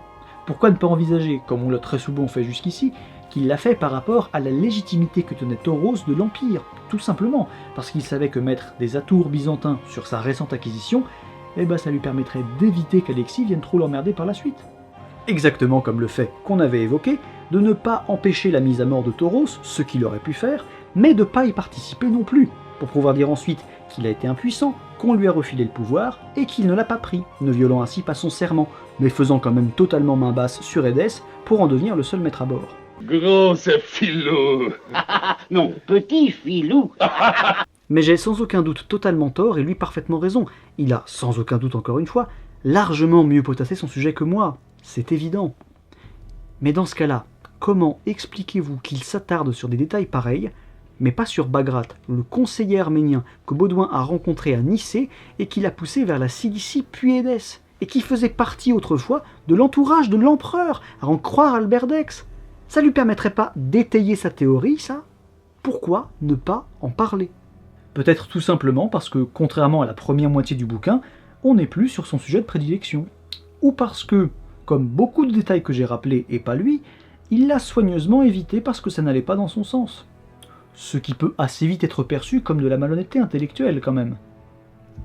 Pourquoi ne pas envisager, comme on l'a très souvent fait jusqu'ici, qu'il l'a fait par rapport à la légitimité que tenait Tauros de l'Empire, tout simplement, parce qu'il savait que mettre des atours byzantins sur sa récente acquisition, ça lui permettrait d'éviter qu'Alexis vienne trop l'emmerder par la suite. Exactement comme le fait qu'on avait évoqué de ne pas empêcher la mise à mort de Tauros, ce qu'il aurait pu faire, mais de ne pas y participer non plus, pour pouvoir dire ensuite qu'il a été impuissant, qu'on lui a refilé le pouvoir, et qu'il ne l'a pas pris, ne violant ainsi pas son serment, mais faisant quand même totalement main basse sur Édesse pour en devenir le seul maître à bord. Gros, c'est filou. Non, petit filou. Mais j'ai sans aucun doute totalement tort et lui parfaitement raison. Il a, sans aucun doute encore une fois, largement mieux potassé son sujet que moi. C'est évident. Mais dans ce cas-là, comment expliquez-vous qu'il s'attarde sur des détails pareils, mais pas sur Bagrat, le conseiller arménien que Baudouin a rencontré à Nicée et qui l'a poussé vers la Cilicie puis Édesse, et qui faisait partie autrefois de l'entourage de l'empereur, à en croire Albert d'Aix. Ça lui permettrait pas d'étayer sa théorie, ça? Pourquoi ne pas en parler? Peut-être tout simplement parce que, contrairement à la première moitié du bouquin, on n'est plus sur son sujet de prédilection. Ou parce que, comme beaucoup de détails que j'ai rappelés et pas lui, il l'a soigneusement évité parce que ça n'allait pas dans son sens. Ce qui peut assez vite être perçu comme de la malhonnêteté intellectuelle quand même.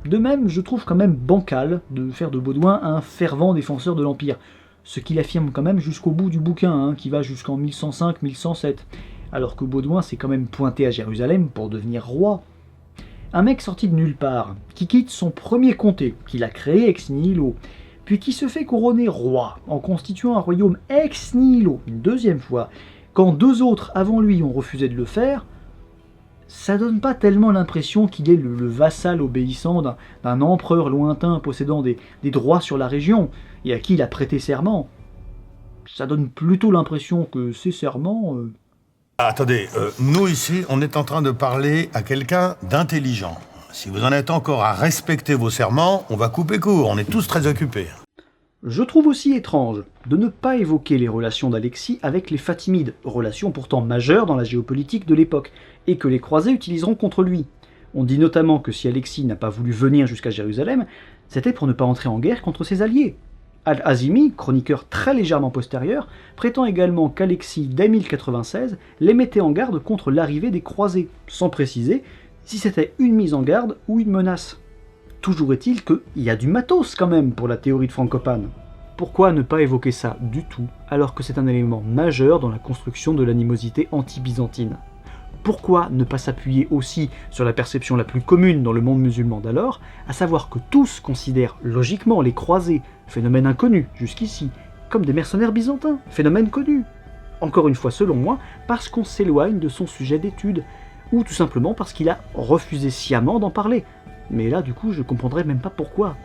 De même, je trouve quand même bancal de faire de Baudouin un fervent défenseur de l'Empire, ce qu'il affirme quand même jusqu'au bout du bouquin, qui va jusqu'en 1105-1107, alors que Baudouin s'est quand même pointé à Jérusalem pour devenir roi. Un mec sorti de nulle part, qui quitte son premier comté, qu'il a créé ex nihilo, puis qui se fait couronner roi, en constituant un royaume ex nihilo, une deuxième fois, quand 2 autres avant lui ont refusé de le faire, ça donne pas tellement l'impression qu'il est le vassal obéissant d'un empereur lointain possédant des droits sur la région, et à qui il a prêté serment. Ça donne plutôt l'impression que ces serments... Attendez, nous ici, on est en train de parler à quelqu'un d'intelligent. Si vous en êtes encore à respecter vos serments, on va couper court, on est tous très occupés. Je trouve aussi étrange de ne pas évoquer les relations d'Alexis avec les Fatimides, relations pourtant majeures dans la géopolitique de l'époque, et que les croisés utiliseront contre lui. On dit notamment que si Alexis n'a pas voulu venir jusqu'à Jérusalem, c'était pour ne pas entrer en guerre contre ses alliés. Al-Azimi, chroniqueur très légèrement postérieur, prétend également qu'Alexis, dès 1096, les mettait en garde contre l'arrivée des croisés, sans préciser si c'était une mise en garde ou une menace. Toujours est-il qu'il y a du matos quand même pour la théorie de Frankopan. Pourquoi ne pas évoquer ça du tout, alors que c'est un élément majeur dans la construction de l'animosité anti-byzantine? Pourquoi ne pas s'appuyer aussi sur la perception la plus commune dans le monde musulman d'alors, à savoir que tous considèrent logiquement les croisés, phénomène inconnu jusqu'ici, comme des mercenaires byzantins, phénomène connu? Encore une fois selon moi, parce qu'on s'éloigne de son sujet d'étude, ou tout simplement parce qu'il a refusé sciemment d'en parler. Mais là du coup je comprendrais même pas pourquoi.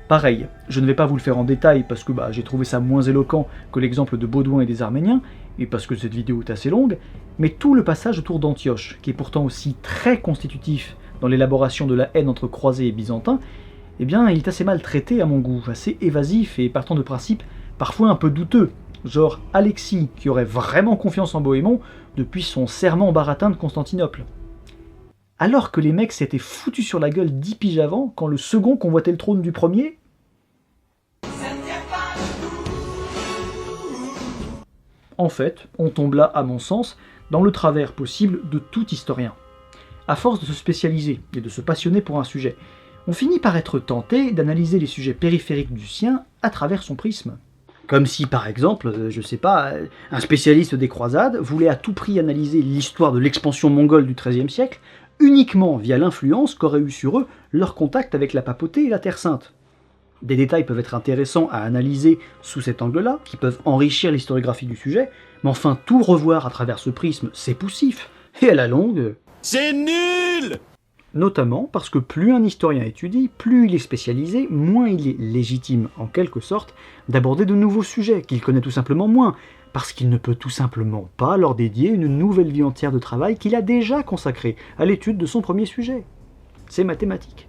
Pareil, je ne vais pas vous le faire en détail parce que j'ai trouvé ça moins éloquent que l'exemple de Baudouin et des Arméniens, et parce que cette vidéo est assez longue, mais tout le passage autour d'Antioche, qui est pourtant aussi très constitutif dans l'élaboration de la haine entre croisés et byzantins, eh bien il est assez mal traité à mon goût, assez évasif et partant de principes parfois un peu douteux, genre Alexis qui aurait vraiment confiance en Bohémond depuis son serment baratin de Constantinople. Alors que les mecs s'étaient foutus sur la gueule 10 piges avant, quand le second convoitait le trône du premier. En fait, on tombe là, à mon sens, dans le travers possible de tout historien. À force de se spécialiser et de se passionner pour un sujet, on finit par être tenté d'analyser les sujets périphériques du sien à travers son prisme. Comme si, par exemple, je sais pas, un spécialiste des croisades voulait à tout prix analyser l'histoire de l'expansion mongole du XIIIe siècle, uniquement via l'influence qu'aurait eu sur eux leur contact avec la papauté et la Terre Sainte. Des détails peuvent être intéressants à analyser sous cet angle-là, qui peuvent enrichir l'historiographie du sujet, mais enfin tout revoir à travers ce prisme, c'est poussif, et à la longue... C'est nul! Notamment parce que plus un historien étudie, plus il est spécialisé, moins il est légitime, en quelque sorte, d'aborder de nouveaux sujets qu'il connaît tout simplement moins, parce qu'il ne peut tout simplement pas leur dédier une nouvelle vie entière de travail qu'il a déjà consacrée à l'étude de son premier sujet. C'est mathématique.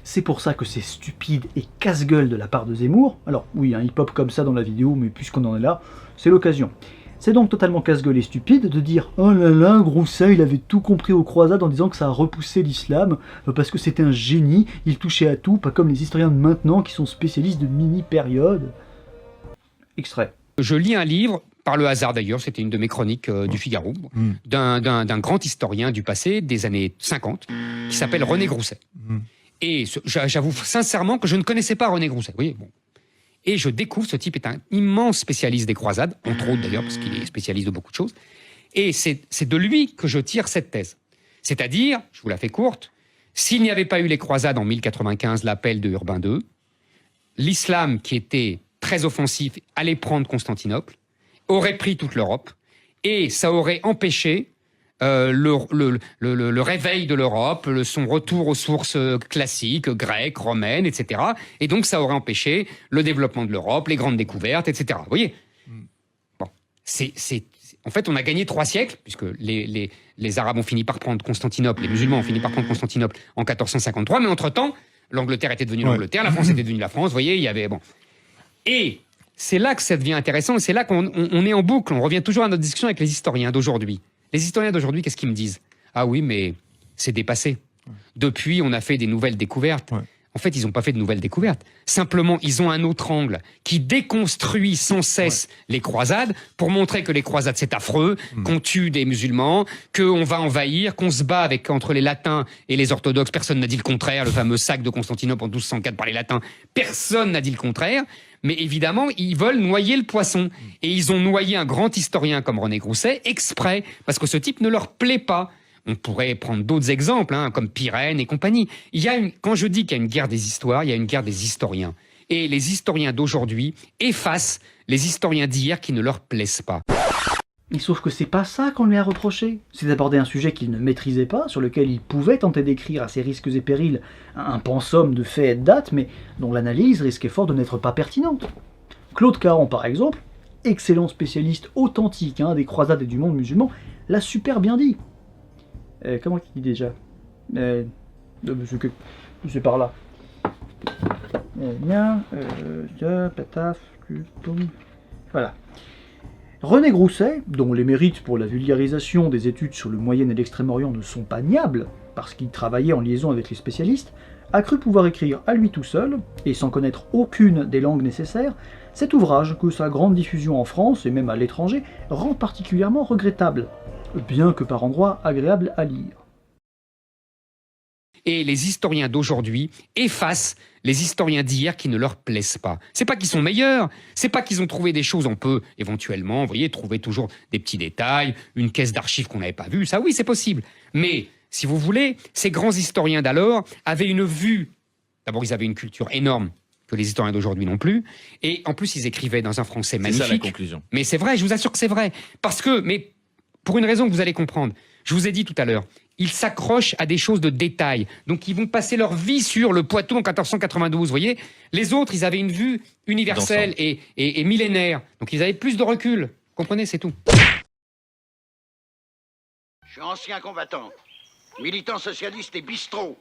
C'est pour ça que c'est stupide et casse-gueule de la part de Zemmour. Alors oui, il pop comme ça dans la vidéo, mais puisqu'on en est là, c'est l'occasion. C'est donc totalement casse-gueule et stupide de dire « Oh là là, Grousset, il avait tout compris aux croisades en disant que ça a repoussé l'islam, parce que c'était un génie, il touchait à tout, pas comme les historiens de maintenant qui sont spécialistes de mini-périodes. » Extrait. Je lis un livre, par le hasard d'ailleurs, c'était une de mes chroniques du Figaro, d'un grand historien du passé, des années 50, qui s'appelle René Grousset. Et j'avoue sincèrement que je ne connaissais pas René Grousset. Vous voyez, bon. Et je découvre, ce type est un immense spécialiste des croisades, entre autres d'ailleurs, parce qu'il est spécialiste de beaucoup de choses. Et c'est de lui que je tire cette thèse. C'est-à-dire, je vous la fais courte, s'il n'y avait pas eu les croisades en 1095, l'appel de Urbain II, l'islam, qui était très offensif, allait prendre Constantinople, aurait pris toute l'Europe, et ça aurait empêché le réveil de l'Europe, son retour aux sources classiques, grecques, romaines, etc. Et donc ça aurait empêché le développement de l'Europe, les grandes découvertes, etc. Vous voyez ? Bon, en fait, on a gagné 3 siècles, puisque les Arabes ont fini par prendre Constantinople, les musulmans ont fini par prendre Constantinople en 1453, mais entre-temps, l'Angleterre était devenue l'Angleterre, la France était devenue la France, vous voyez, il y avait... Bon. Et c'est là que ça devient intéressant, et c'est là qu'on est en boucle. On revient toujours à notre discussion avec les historiens d'aujourd'hui. Les historiens d'aujourd'hui, qu'est-ce qu'ils me disent? Ah oui, mais c'est dépassé. Depuis, on a fait des nouvelles découvertes. En fait, ils n'ont pas fait de nouvelles découvertes. Simplement, ils ont un autre angle qui déconstruit sans cesse les croisades pour montrer que les croisades, c'est affreux, qu'on tue des musulmans, qu'on va envahir, qu'on se bat entre les latins et les orthodoxes. Personne n'a dit le contraire. Le fameux sac de Constantinople en 1204 par les latins, personne n'a dit le contraire. Mais évidemment, ils veulent noyer le poisson. Et ils ont noyé un grand historien comme René Grousset exprès, parce que ce type ne leur plaît pas. On pourrait prendre d'autres exemples, comme Pirenne et compagnie. Quand je dis qu'il y a une guerre des histoires, il y a une guerre des historiens. Et les historiens d'aujourd'hui effacent les historiens d'hier qui ne leur plaisent pas. Mais sauf que c'est pas ça qu'on lui a reproché. C'est d'aborder un sujet qu'il ne maîtrisait pas, sur lequel il pouvait tenter d'écrire à ses risques et périls un pensum de faits et de dates, mais dont l'analyse risquait fort de n'être pas pertinente. Claude Caron, par exemple, excellent spécialiste authentique des croisades et du monde musulman, l'a super bien dit. Comment il dit déjà c'est par là. Voilà. René Grousset, dont les mérites pour la vulgarisation des études sur le Moyen et l'Extrême-Orient ne sont pas niables, parce qu'il travaillait en liaison avec les spécialistes, a cru pouvoir écrire à lui tout seul, et sans connaître aucune des langues nécessaires, cet ouvrage que sa grande diffusion en France, et même à l'étranger, rend particulièrement regrettable, bien que par endroits agréable à lire. Et les historiens d'aujourd'hui effacent les historiens d'hier qui ne leur plaisent pas. C'est pas qu'ils sont meilleurs, c'est pas qu'ils ont trouvé des choses, on peut éventuellement, vous voyez, trouver toujours des petits détails, une caisse d'archives qu'on n'avait pas vue, ça oui, c'est possible. Mais, si vous voulez, ces grands historiens d'alors avaient une vue. D'abord, ils avaient une culture énorme, que les historiens d'aujourd'hui non plus, et en plus, ils écrivaient dans un français magnifique. C'est ça la conclusion. Mais c'est vrai, je vous assure que c'est vrai. Parce que, mais pour une raison que vous allez comprendre, je vous ai dit tout à l'heure, ils s'accrochent à des choses de détail. Donc, ils vont passer leur vie sur le Poitou en 1492, vous voyez. Les autres, ils avaient une vue universelle et millénaire. Donc, ils avaient plus de recul. Vous comprenez, c'est tout. Je suis ancien combattant, militant socialiste et bistrot.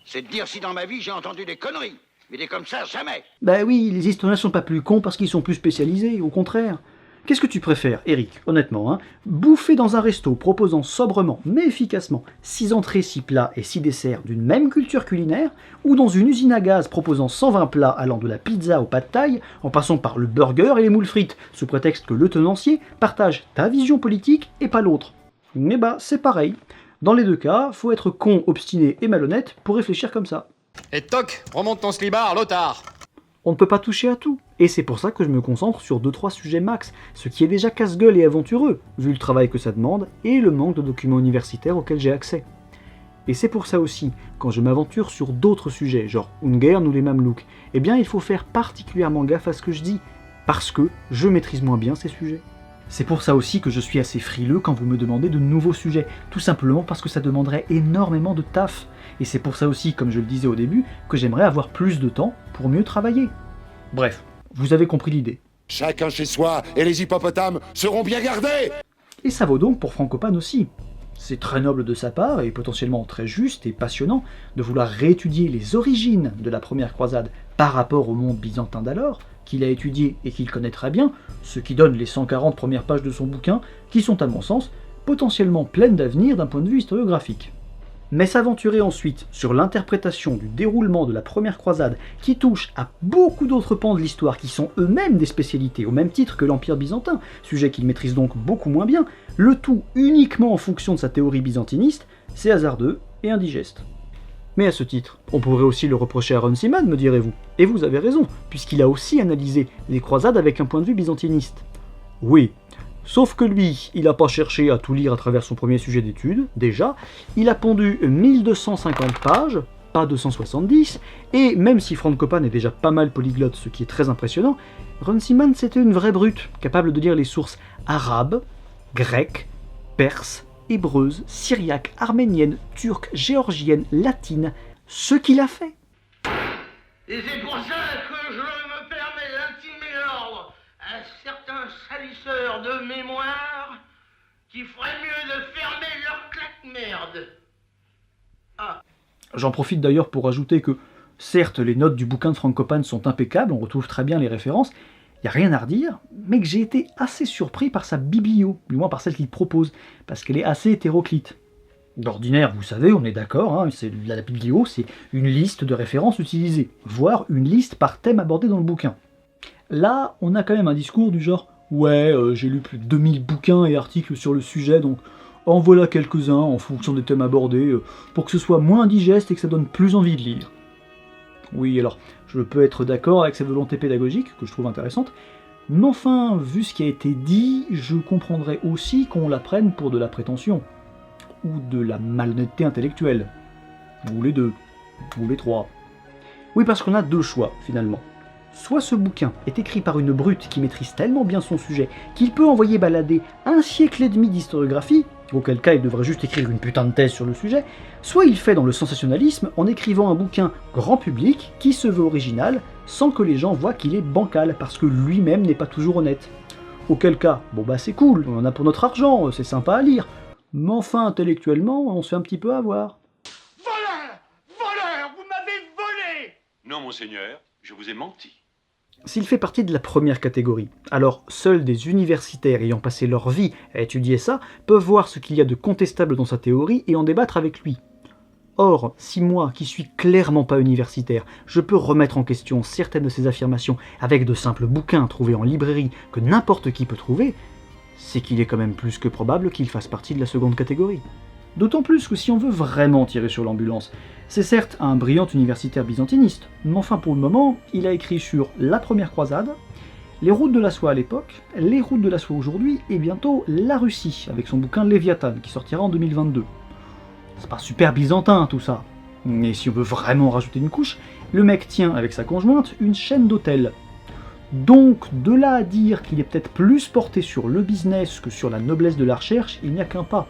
C'est de dire si dans ma vie j'ai entendu des conneries. Mais des comme ça, jamais. Bah oui, les historiens sont pas plus cons parce qu'ils sont plus spécialisés, au contraire. Qu'est-ce que tu préfères, Eric, honnêtement, bouffer dans un resto proposant sobrement mais efficacement 6 entrées, 6 plats et 6 desserts d'une même culture culinaire, ou dans une usine à gaz proposant 120 plats allant de la pizza au pad thaï, en passant par le burger et les moules frites, sous prétexte que le tenancier partage ta vision politique et pas l'autre? Mais bah, c'est pareil. Dans les deux cas, faut être con, obstiné et malhonnête pour réfléchir comme ça. Et toc, remonte ton slibard, Lothar. On ne peut pas toucher à tout, et c'est pour ça que je me concentre sur 2-3 sujets max, ce qui est déjà casse-gueule et aventureux, vu le travail que ça demande et le manque de documents universitaires auxquels j'ai accès. Et c'est pour ça aussi, quand je m'aventure sur d'autres sujets, genre Ungern ou les Mamelouks, eh bien il faut faire particulièrement gaffe à ce que je dis, parce que je maîtrise moins bien ces sujets. C'est pour ça aussi que je suis assez frileux quand vous me demandez de nouveaux sujets, tout simplement parce que ça demanderait énormément de taf. Et c'est pour ça aussi, comme je le disais au début, que j'aimerais avoir plus de temps pour mieux travailler. Bref, vous avez compris l'idée. Chacun chez soi, et les hippopotames seront bien gardés. Et ça vaut donc pour Frankopan aussi. C'est très noble de sa part, et potentiellement très juste et passionnant, de vouloir réétudier les origines de la première croisade par rapport au monde byzantin d'alors, qu'il a étudié et qu'il connaît très bien, ce qui donne les 140 premières pages de son bouquin, qui sont à mon sens potentiellement pleines d'avenir d'un point de vue historiographique. Mais s'aventurer ensuite sur l'interprétation du déroulement de la première croisade, qui touche à beaucoup d'autres pans de l'histoire qui sont eux-mêmes des spécialités, au même titre que l'Empire byzantin, sujet qu'il maîtrise donc beaucoup moins bien, le tout uniquement en fonction de sa théorie byzantiniste, c'est hasardeux et indigeste. Mais à ce titre, on pourrait aussi le reprocher à Runciman, me direz-vous. Et vous avez raison, puisqu'il a aussi analysé les croisades avec un point de vue byzantiniste. Oui, sauf que lui, il n'a pas cherché à tout lire à travers son premier sujet d'étude, déjà, il a pondu 1250 pages, pas 270, et même si Frankopan est déjà pas mal polyglotte, ce qui est très impressionnant, Runciman c'était une vraie brute, capable de lire les sources arabes, grecques, perses, hébreuses, syriaques, arméniennes, turques, géorgiennes, latines, ce qu'il a fait. Et c'est pour ça que je me permets d'intimer l'ordre à certains salisseurs de mémoire qui feraient mieux de fermer leur claque-merde. Ah. J'en profite d'ailleurs pour ajouter que, certes, les notes du bouquin de Frankopan sont impeccables, on retrouve très bien les références, y a rien à redire, mais que j'ai été assez surpris par sa biblio, du moins par celle qu'il propose, parce qu'elle est assez hétéroclite. D'ordinaire, vous savez, on est d'accord, hein, la biblio, c'est une liste de références utilisées, voire une liste par thème abordé dans le bouquin. Là, on a quand même un discours du genre « Ouais, j'ai lu plus de 2000 bouquins et articles sur le sujet, donc en voilà quelques-uns en fonction des thèmes abordés, pour que ce soit moins digeste et que ça donne plus envie de lire. » Oui, alors, je peux être d'accord avec cette volonté pédagogique, que je trouve intéressante, mais enfin, vu ce qui a été dit, je comprendrais aussi qu'on la prenne pour de la prétention, ou de la malhonnêteté intellectuelle, ou les deux, ou les trois. Oui, parce qu'on a deux choix, finalement. Soit ce bouquin est écrit par une brute qui maîtrise tellement bien son sujet qu'il peut envoyer balader un siècle et demi d'historiographie, auquel cas il devrait juste écrire une putain de thèse sur le sujet, soit il fait dans le sensationnalisme en écrivant un bouquin grand public qui se veut original sans que les gens voient qu'il est bancal parce que lui-même n'est pas toujours honnête. Auquel cas, bon bah c'est cool, on en a pour notre argent, c'est sympa à lire, mais enfin intellectuellement on se fait un petit peu avoir. Voleur! Voleur! Vous m'avez volé! Non, monseigneur, je vous ai menti. S'il fait partie de la première catégorie, alors seuls des universitaires ayant passé leur vie à étudier ça peuvent voir ce qu'il y a de contestable dans sa théorie et en débattre avec lui. Or, si moi, qui suis clairement pas universitaire, je peux remettre en question certaines de ses affirmations avec de simples bouquins trouvés en librairie que n'importe qui peut trouver, c'est qu'il est quand même plus que probable qu'il fasse partie de la seconde catégorie. D'autant plus que si on veut vraiment tirer sur l'ambulance, c'est certes un brillant universitaire byzantiniste, mais enfin pour le moment, il a écrit sur la première croisade, les routes de la soie à l'époque, les routes de la soie aujourd'hui, et bientôt la Russie, avec son bouquin Léviathan, qui sortira en 2022. C'est pas super byzantin tout ça, mais si on veut vraiment rajouter une couche, le mec tient avec sa conjointe une chaîne d'hôtels. Donc de là à dire qu'il est peut-être plus porté sur le business que sur la noblesse de la recherche, il n'y a qu'un pas.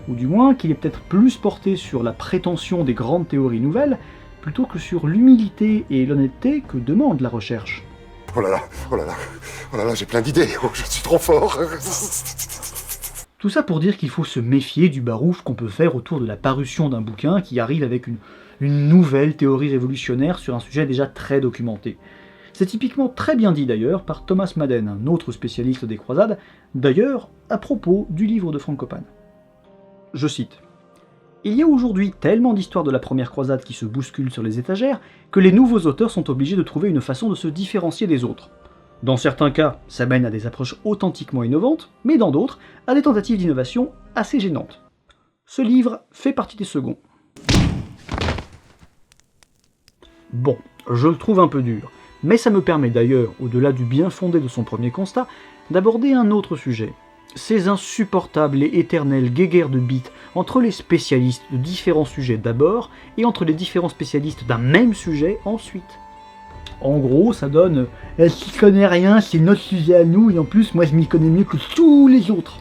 Ou du moins qu'il est peut-être plus porté sur la prétention des grandes théories nouvelles, plutôt que sur l'humilité et l'honnêteté que demande la recherche. Oh là là, oh là là, oh là là, j'ai plein d'idées, oh, je suis trop fort. Tout ça pour dire qu'il faut se méfier du barouf qu'on peut faire autour de la parution d'un bouquin qui arrive avec une nouvelle théorie révolutionnaire sur un sujet déjà très documenté. C'est typiquement très bien dit d'ailleurs par Thomas Madden, un autre spécialiste des croisades, d'ailleurs à propos du livre de Frank Coppan. Je cite. « Il y a aujourd'hui tellement d'histoires de la première croisade qui se bousculent sur les étagères que les nouveaux auteurs sont obligés de trouver une façon de se différencier des autres. Dans certains cas, ça mène à des approches authentiquement innovantes, mais dans d'autres, à des tentatives d'innovation assez gênantes. Ce livre fait partie des seconds. Bon, je le trouve un peu dur, mais ça me permet d'ailleurs, au-delà du bien fondé de son premier constat, d'aborder un autre sujet. Ces insupportables et éternelles guéguerres de bits entre les spécialistes de différents sujets d'abord et entre les différents spécialistes d'un même sujet ensuite. En gros, ça donne « S'il connaît rien, c'est notre sujet à nous, et en plus, moi je m'y connais mieux que tous les autres ».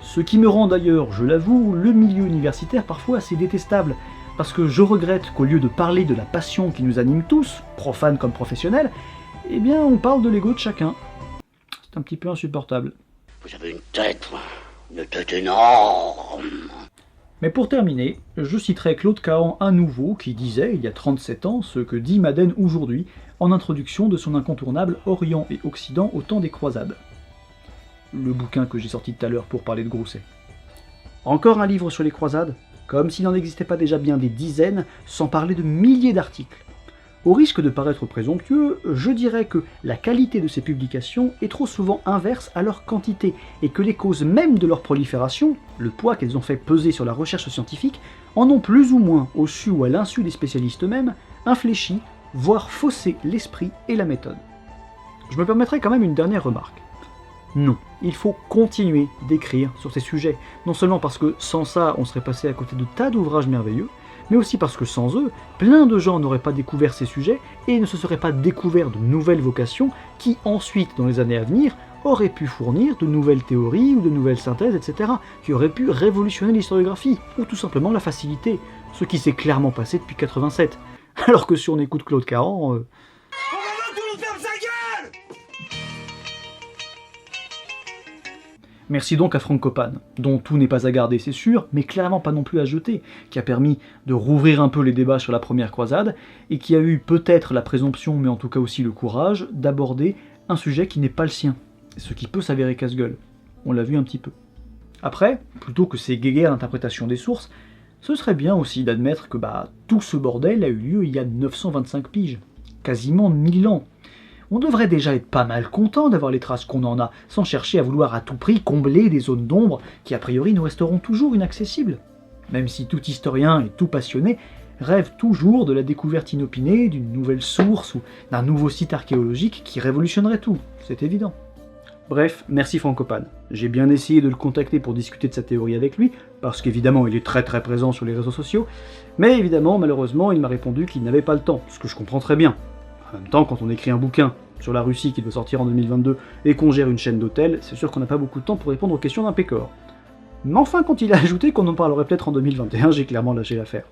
Ce qui me rend d'ailleurs, je l'avoue, le milieu universitaire parfois assez détestable, parce que je regrette qu'au lieu de parler de la passion qui nous anime tous, profanes comme professionnels, eh bien on parle de l'ego de chacun. C'est un petit peu insupportable. Vous avez une tête énorme. Mais pour terminer, je citerai Claude Cahn à nouveau, qui disait, il y a 37 ans, ce que dit Madden aujourd'hui, en introduction de son incontournable Orient et Occident au temps des croisades. Le bouquin que j'ai sorti tout à l'heure pour parler de Grousset. Encore un livre sur les croisades, comme s'il n'en existait pas déjà bien des dizaines, sans parler de milliers d'articles. Au risque de paraître présomptueux, je dirais que la qualité de ces publications est trop souvent inverse à leur quantité, et que les causes mêmes de leur prolifération, le poids qu'elles ont fait peser sur la recherche scientifique, en ont plus ou moins, au su ou à l'insu des spécialistes eux-mêmes, infléchi, voire faussé l'esprit et la méthode. Je me permettrai quand même une dernière remarque. Non, il faut continuer d'écrire sur ces sujets, non seulement parce que sans ça on serait passé à côté de tas d'ouvrages merveilleux, mais aussi parce que sans eux, plein de gens n'auraient pas découvert ces sujets et ne se seraient pas découvert de nouvelles vocations qui ensuite, dans les années à venir, auraient pu fournir de nouvelles théories ou de nouvelles synthèses, etc., qui auraient pu révolutionner l'historiographie, ou tout simplement la faciliter, ce qui s'est clairement passé depuis 87. Alors que si on écoute Claude Cahn... Merci donc à Frank Coppan, dont tout n'est pas à garder c'est sûr, mais clairement pas non plus à jeter, qui a permis de rouvrir un peu les débats sur la première croisade, et qui a eu peut-être la présomption, mais en tout cas aussi le courage, d'aborder un sujet qui n'est pas le sien, ce qui peut s'avérer casse-gueule. On l'a vu un petit peu. Après, plutôt que ces guéguerres d'interprétation des sources, ce serait bien aussi d'admettre que tout ce bordel a eu lieu il y a 925 piges, quasiment 1000 ans. On devrait déjà être pas mal content d'avoir les traces qu'on en a, sans chercher à vouloir à tout prix combler des zones d'ombre qui a priori nous resteront toujours inaccessibles. Même si tout historien et tout passionné rêve toujours de la découverte inopinée d'une nouvelle source ou d'un nouveau site archéologique qui révolutionnerait tout, c'est évident. Bref, merci Frankopan. J'ai bien essayé de le contacter pour discuter de sa théorie avec lui, parce qu'évidemment il est très présent sur les réseaux sociaux, mais évidemment, malheureusement, il m'a répondu qu'il n'avait pas le temps, ce que je comprends très bien. En même temps, quand on écrit un bouquin sur la Russie qui doit sortir en 2022 et qu'on gère une chaîne d'hôtels, c'est sûr qu'on n'a pas beaucoup de temps pour répondre aux questions d'un pécor. Mais enfin, quand il a ajouté qu'on en parlerait peut-être en 2021, j'ai clairement lâché l'affaire.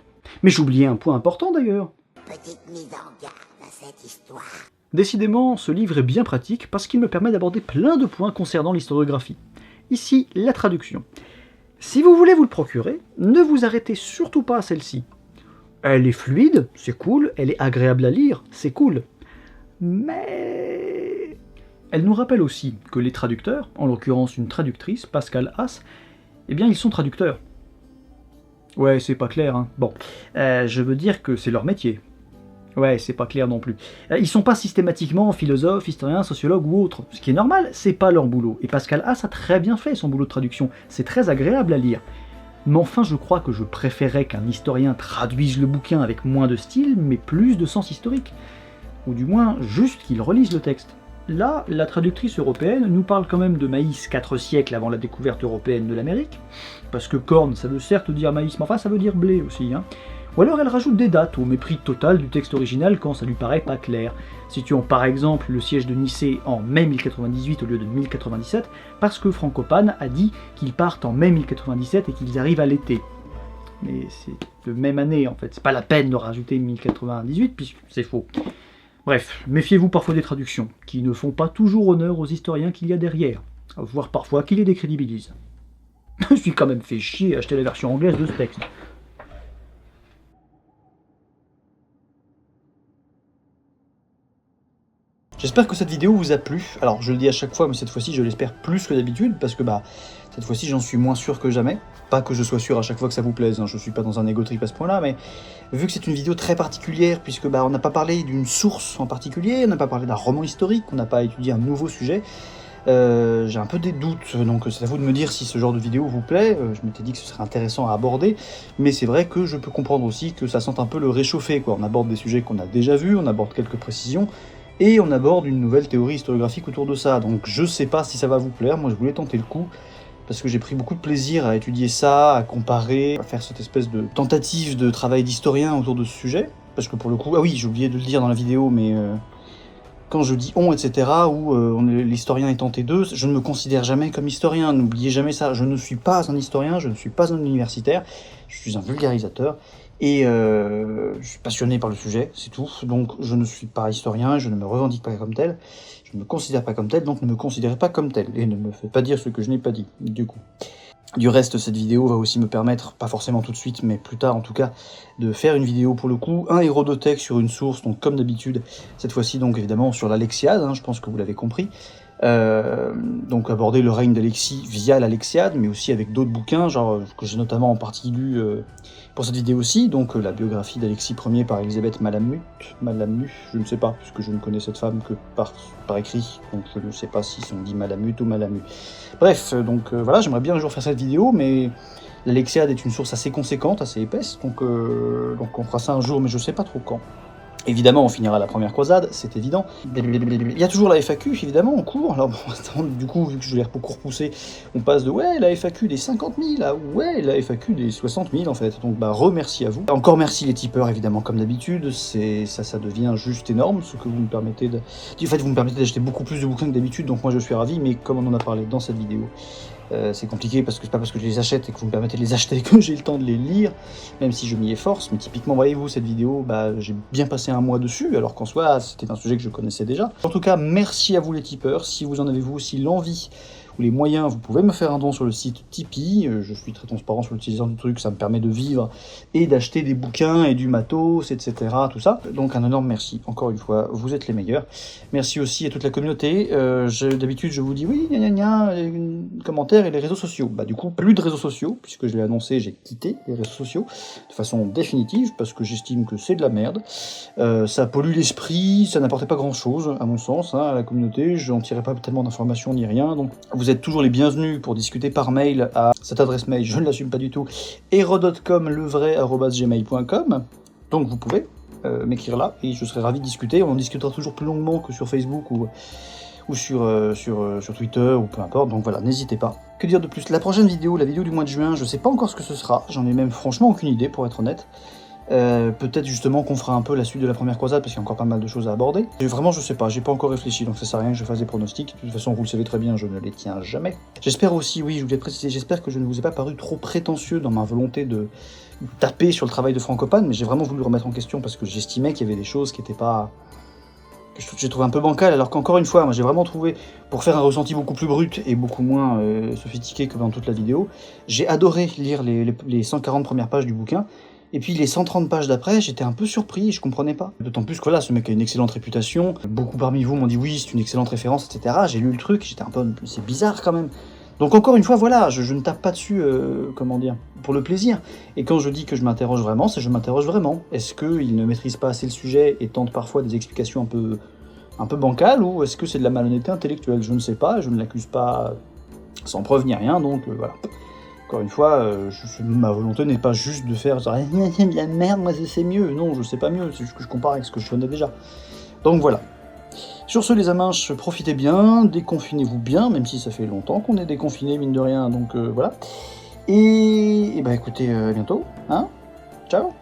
Mais j'oubliais un point important d'ailleurs. Petite mise en garde à cette histoire. Décidément, ce livre est bien pratique parce qu'il me permet d'aborder plein de points concernant l'historiographie. Ici, la traduction. Si vous voulez vous le procurer, ne vous arrêtez surtout pas à celle-ci. Elle est fluide, c'est cool, elle est agréable à lire, c'est cool. Mais... elle nous rappelle aussi que les traducteurs, en l'occurrence une traductrice, Pascal Haas, eh bien ils sont traducteurs. Ouais, c'est pas clair, hein. Bon, je veux dire que c'est leur métier. Ouais, c'est pas clair non plus. Ils sont pas systématiquement philosophes, historiens, sociologues ou autres. Ce qui est normal, c'est pas leur boulot. Et Pascal Haas a très bien fait son boulot de traduction. C'est très agréable à lire. Mais enfin, je crois que je préférais qu'un historien traduise le bouquin avec moins de style, mais plus de sens historique. Ou du moins, juste qu'il relise le texte. Là, la traductrice européenne nous parle quand même de maïs 4 siècles avant la découverte européenne de l'Amérique, parce que corne, ça veut certes dire maïs, mais enfin ça veut dire blé aussi, hein. Ou alors elle rajoute des dates, au mépris total du texte original quand ça lui paraît pas clair, situant par exemple le siège de Nicée en mai 1098 au lieu de 1097, parce que Frankopan a dit qu'ils partent en mai 1097 et qu'ils arrivent à l'été. Mais c'est de même année en fait, c'est pas la peine de rajouter 1098 puisque c'est faux. Bref, méfiez-vous parfois des traductions, qui ne font pas toujours honneur aux historiens qu'il y a derrière, voire parfois qui les décrédibilisent. Je me suis quand même fait chier à acheter la version anglaise de ce texte. J'espère que cette vidéo vous a plu. Alors je le dis à chaque fois, mais cette fois-ci je l'espère plus que d'habitude, parce que cette fois-ci j'en suis moins sûr que jamais. Pas que je sois sûr à chaque fois que ça vous plaise, hein, je suis pas dans un égo trip à ce point-là, mais vu que c'est une vidéo très particulière, puisque on n'a pas parlé d'une source en particulier, on n'a pas parlé d'un roman historique, on n'a pas étudié un nouveau sujet, j'ai un peu des doutes, donc c'est à vous de me dire si ce genre de vidéo vous plaît. Je m'étais dit que ce serait intéressant à aborder, mais c'est vrai que je peux comprendre aussi que ça sente un peu le réchauffer, quoi. On aborde des sujets qu'on a déjà vus, on aborde quelques précisions, et on aborde une nouvelle théorie historiographique autour de ça, donc je sais pas si ça va vous plaire. Moi je voulais tenter le coup, parce que j'ai pris beaucoup de plaisir à étudier ça, à comparer, à faire cette espèce de tentative de travail d'historien autour de ce sujet, parce que pour le coup, ah oui, j'ai oublié de le dire dans la vidéo, mais quand je dis on, etc., où l'historien est tenté d'eux, je ne me considère jamais comme historien, n'oubliez jamais ça, je ne suis pas un historien, je ne suis pas un universitaire, je suis un vulgarisateur, et je suis passionné par le sujet, c'est tout, donc je ne suis pas historien, je ne me revendique pas comme tel, je ne me considère pas comme tel, donc ne me considérez pas comme tel, et ne me faites pas dire ce que je n'ai pas dit, du coup. Du reste, cette vidéo va aussi me permettre, pas forcément tout de suite, mais plus tard en tout cas, de faire une vidéo pour le coup, un hérodothèque sur une source, donc comme d'habitude, cette fois-ci donc évidemment sur l'Alexiade, hein, je pense que vous l'avez compris, donc aborder le règne d'Alexis via l'Alexiade, mais aussi avec d'autres bouquins, genre que j'ai notamment en partie lu pour cette vidéo aussi, donc la biographie d'Alexis Ier par Elisabeth Malamut, je ne sais pas, puisque je ne connais cette femme que par écrit, donc je ne sais pas si on dit Malamut ou Malamu. Bref, donc voilà, j'aimerais bien un jour faire cette vidéo, mais l'Alexiade est une source assez conséquente, assez épaisse, donc on fera ça un jour, mais je sais pas trop quand. Évidemment, on finira la première croisade, c'est évident. Il y a toujours la FAQ, évidemment, en cours. Alors, bon, du coup, vu que je l'ai beaucoup repoussé, on passe de ouais, la FAQ des 50 000 à ouais, la FAQ des 60 000, en fait. Donc, remercie à vous. Encore merci les tipeurs, évidemment, comme d'habitude. Ça devient juste énorme, ce que vous me permettez de... En fait, vous me permettez d'acheter beaucoup plus de bouquins que d'habitude, donc moi, je suis ravi, mais comme on en a parlé dans cette vidéo, c'est compliqué parce que c'est pas parce que je les achète et que vous me permettez de les acheter que j'ai le temps de les lire, même si je m'y efforce. Mais typiquement, voyez-vous, cette vidéo, j'ai bien passé un mois dessus, alors qu'en soi, c'était un sujet que je connaissais déjà. En tout cas, merci à vous les tipeurs. Si vous en avez vous aussi l'envie ou les moyens, vous pouvez me faire un don sur le site Tipeee. Je suis très transparent sur l'utilisation du truc, ça me permet de vivre et d'acheter des bouquins et du matos, etc. Tout ça. Donc un énorme merci, encore une fois, vous êtes les meilleurs. Merci aussi à toute la communauté. D'habitude, je vous dis oui, les commentaires et les réseaux sociaux. Bah du coup, plus de réseaux sociaux, puisque je l'ai annoncé, j'ai quitté les réseaux sociaux de façon définitive, parce que j'estime que c'est de la merde. Ça pollue l'esprit, ça n'apportait pas grand-chose, à mon sens, à la communauté. Je n'en tirais pas tellement d'informations ni rien. Donc, vous êtes toujours les bienvenus pour discuter par mail à cette adresse mail, je ne l'assume pas du tout, hero.com@gmail.com. Donc, vous pouvez m'écrire là, et je serai ravi de discuter. On en discutera toujours plus longuement que sur Facebook ou sur Twitter, ou peu importe, donc voilà, n'hésitez pas. Que dire de plus? La prochaine vidéo, la vidéo du mois de juin, je sais pas encore ce que ce sera, j'en ai même franchement aucune idée, pour être honnête. Peut-être justement qu'on fera un peu la suite de la première croisade, parce qu'il y a encore pas mal de choses à aborder. Et vraiment, je sais pas, j'ai pas encore réfléchi, donc ça sert à rien que je fasse des pronostics. De toute façon, vous le savez très bien, je ne les tiens jamais. J'espère aussi, oui, je voulais préciser, j'espère que je ne vous ai pas paru trop prétentieux dans ma volonté de taper sur le travail de Frankopan, mais j'ai vraiment voulu le remettre en question, parce que j'estimais qu'il y avait des choses qui étaient pas... j'ai trouvé un peu bancal, alors qu'encore une fois, moi j'ai vraiment trouvé, pour faire un ressenti beaucoup plus brut et beaucoup moins sophistiqué que dans toute la vidéo, j'ai adoré lire les 140 premières pages du bouquin, et puis les 130 pages d'après, j'étais un peu surpris, je comprenais pas. D'autant plus que voilà, ce mec a une excellente réputation, beaucoup parmi vous m'ont dit oui, c'est une excellente référence, etc. J'ai lu le truc, j'étais un peu, c'est bizarre quand même. Donc encore une fois, voilà, je ne tape pas dessus, comment dire, pour le plaisir. Et quand je dis que je m'interroge vraiment, c'est que je m'interroge vraiment. Est-ce qu'il ne maîtrise pas assez le sujet et tente parfois des explications un peu bancales, ou est-ce que c'est de la malhonnêteté intellectuelle? Je ne sais pas, je ne l'accuse pas sans preuve ni rien, donc voilà. Encore une fois, ma volonté n'est pas juste de faire genre, c'est de la merde, moi je sais mieux. Non, je sais pas mieux, c'est juste que je compare avec ce que je connais déjà. Donc voilà. Sur ce, les aminches, profitez bien, déconfinez-vous bien, même si ça fait longtemps qu'on est déconfinés, mine de rien, donc voilà. Et bah écoutez, à bientôt, hein. Ciao.